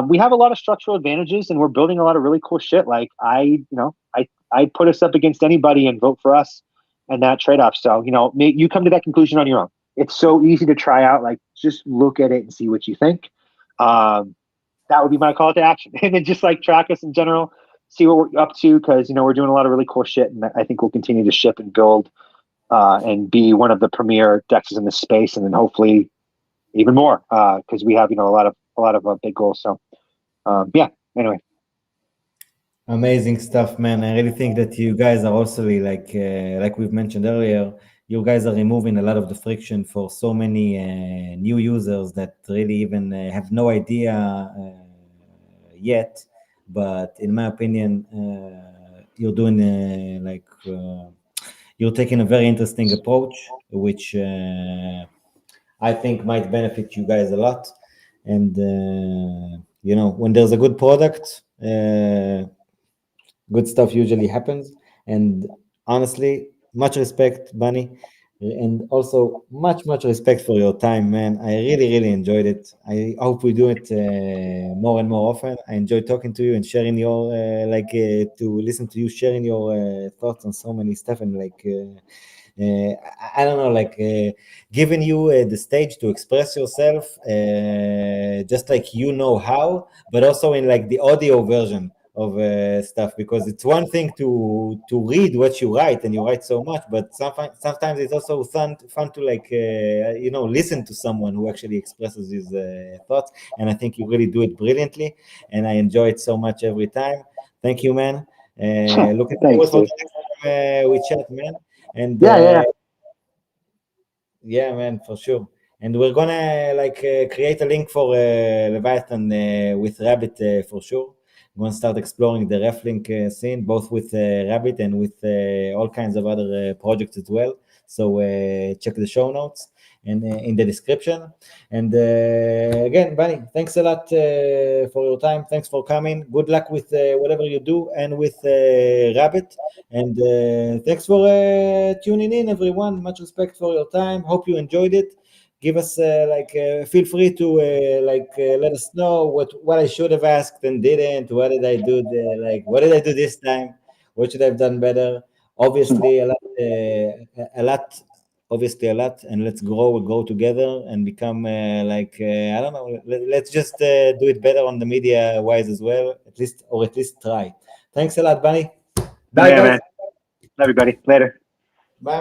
We have a lot of structural advantages and we're building a lot of really cool shit. Like I put us up against anybody and vote for us and that trade-off. So, you come to that conclusion on your own. It's so easy to try out. Like just look at it and see what you think. That would be my call to action. And then just like track us in general, see what we're up to. Cause we're doing a lot of really cool shit and I think we'll continue to ship and build and be one of the premier dexes in this space, and then hopefully even more because we have a lot of big goals. So yeah. Anyway, Amazing stuff, man. I really think that you guys are also like we've mentioned earlier. You guys are removing a lot of the friction for so many new users that really even have no idea yet. But in my opinion, you're doing you're taking a very interesting approach, which I think might benefit you guys a lot. And when there's a good product, good stuff usually happens. And honestly, much respect, Bunny. and also much respect for your time, man. I really enjoyed it. I hope we do it more and more often. I enjoy talking to you and sharing your to listen to you sharing your thoughts on so many stuff, and I don't know, giving you the stage to express yourself, just like you know how, but also in like the audio version of stuff, because it's one thing to read what you write, and you write so much, but sometimes it's also fun to listen to someone who actually expresses his thoughts, and I think you really do it brilliantly, and I enjoy it so much every time. Thank you, man. Looking forward Thanks, for dude. the next time we chat, man. And Yeah. yeah, man, for sure. And we're gonna create a link for Leviathan with Rabbit for sure. We're gonna start exploring the RefLink scene, both with Rabbit and with all kinds of other projects as well. So check the show notes and in the description. And again, Bunny, thanks a lot for your time. Thanks for coming. Good luck with whatever you do and with Rabbit. And thanks for tuning in, everyone. Much respect for your time. Hope you enjoyed it. Give us feel free to let us know what I should have asked and didn't. What did I do? What did I do this time? What should I have done better? Obviously, a lot. Obviously, a lot. And let's grow together and become I don't know. Let's just do it better on the media wise as well. At least try. Thanks a lot, Bunny. Bye, Yeah, guys. man. Love you, buddy. Later. Bye.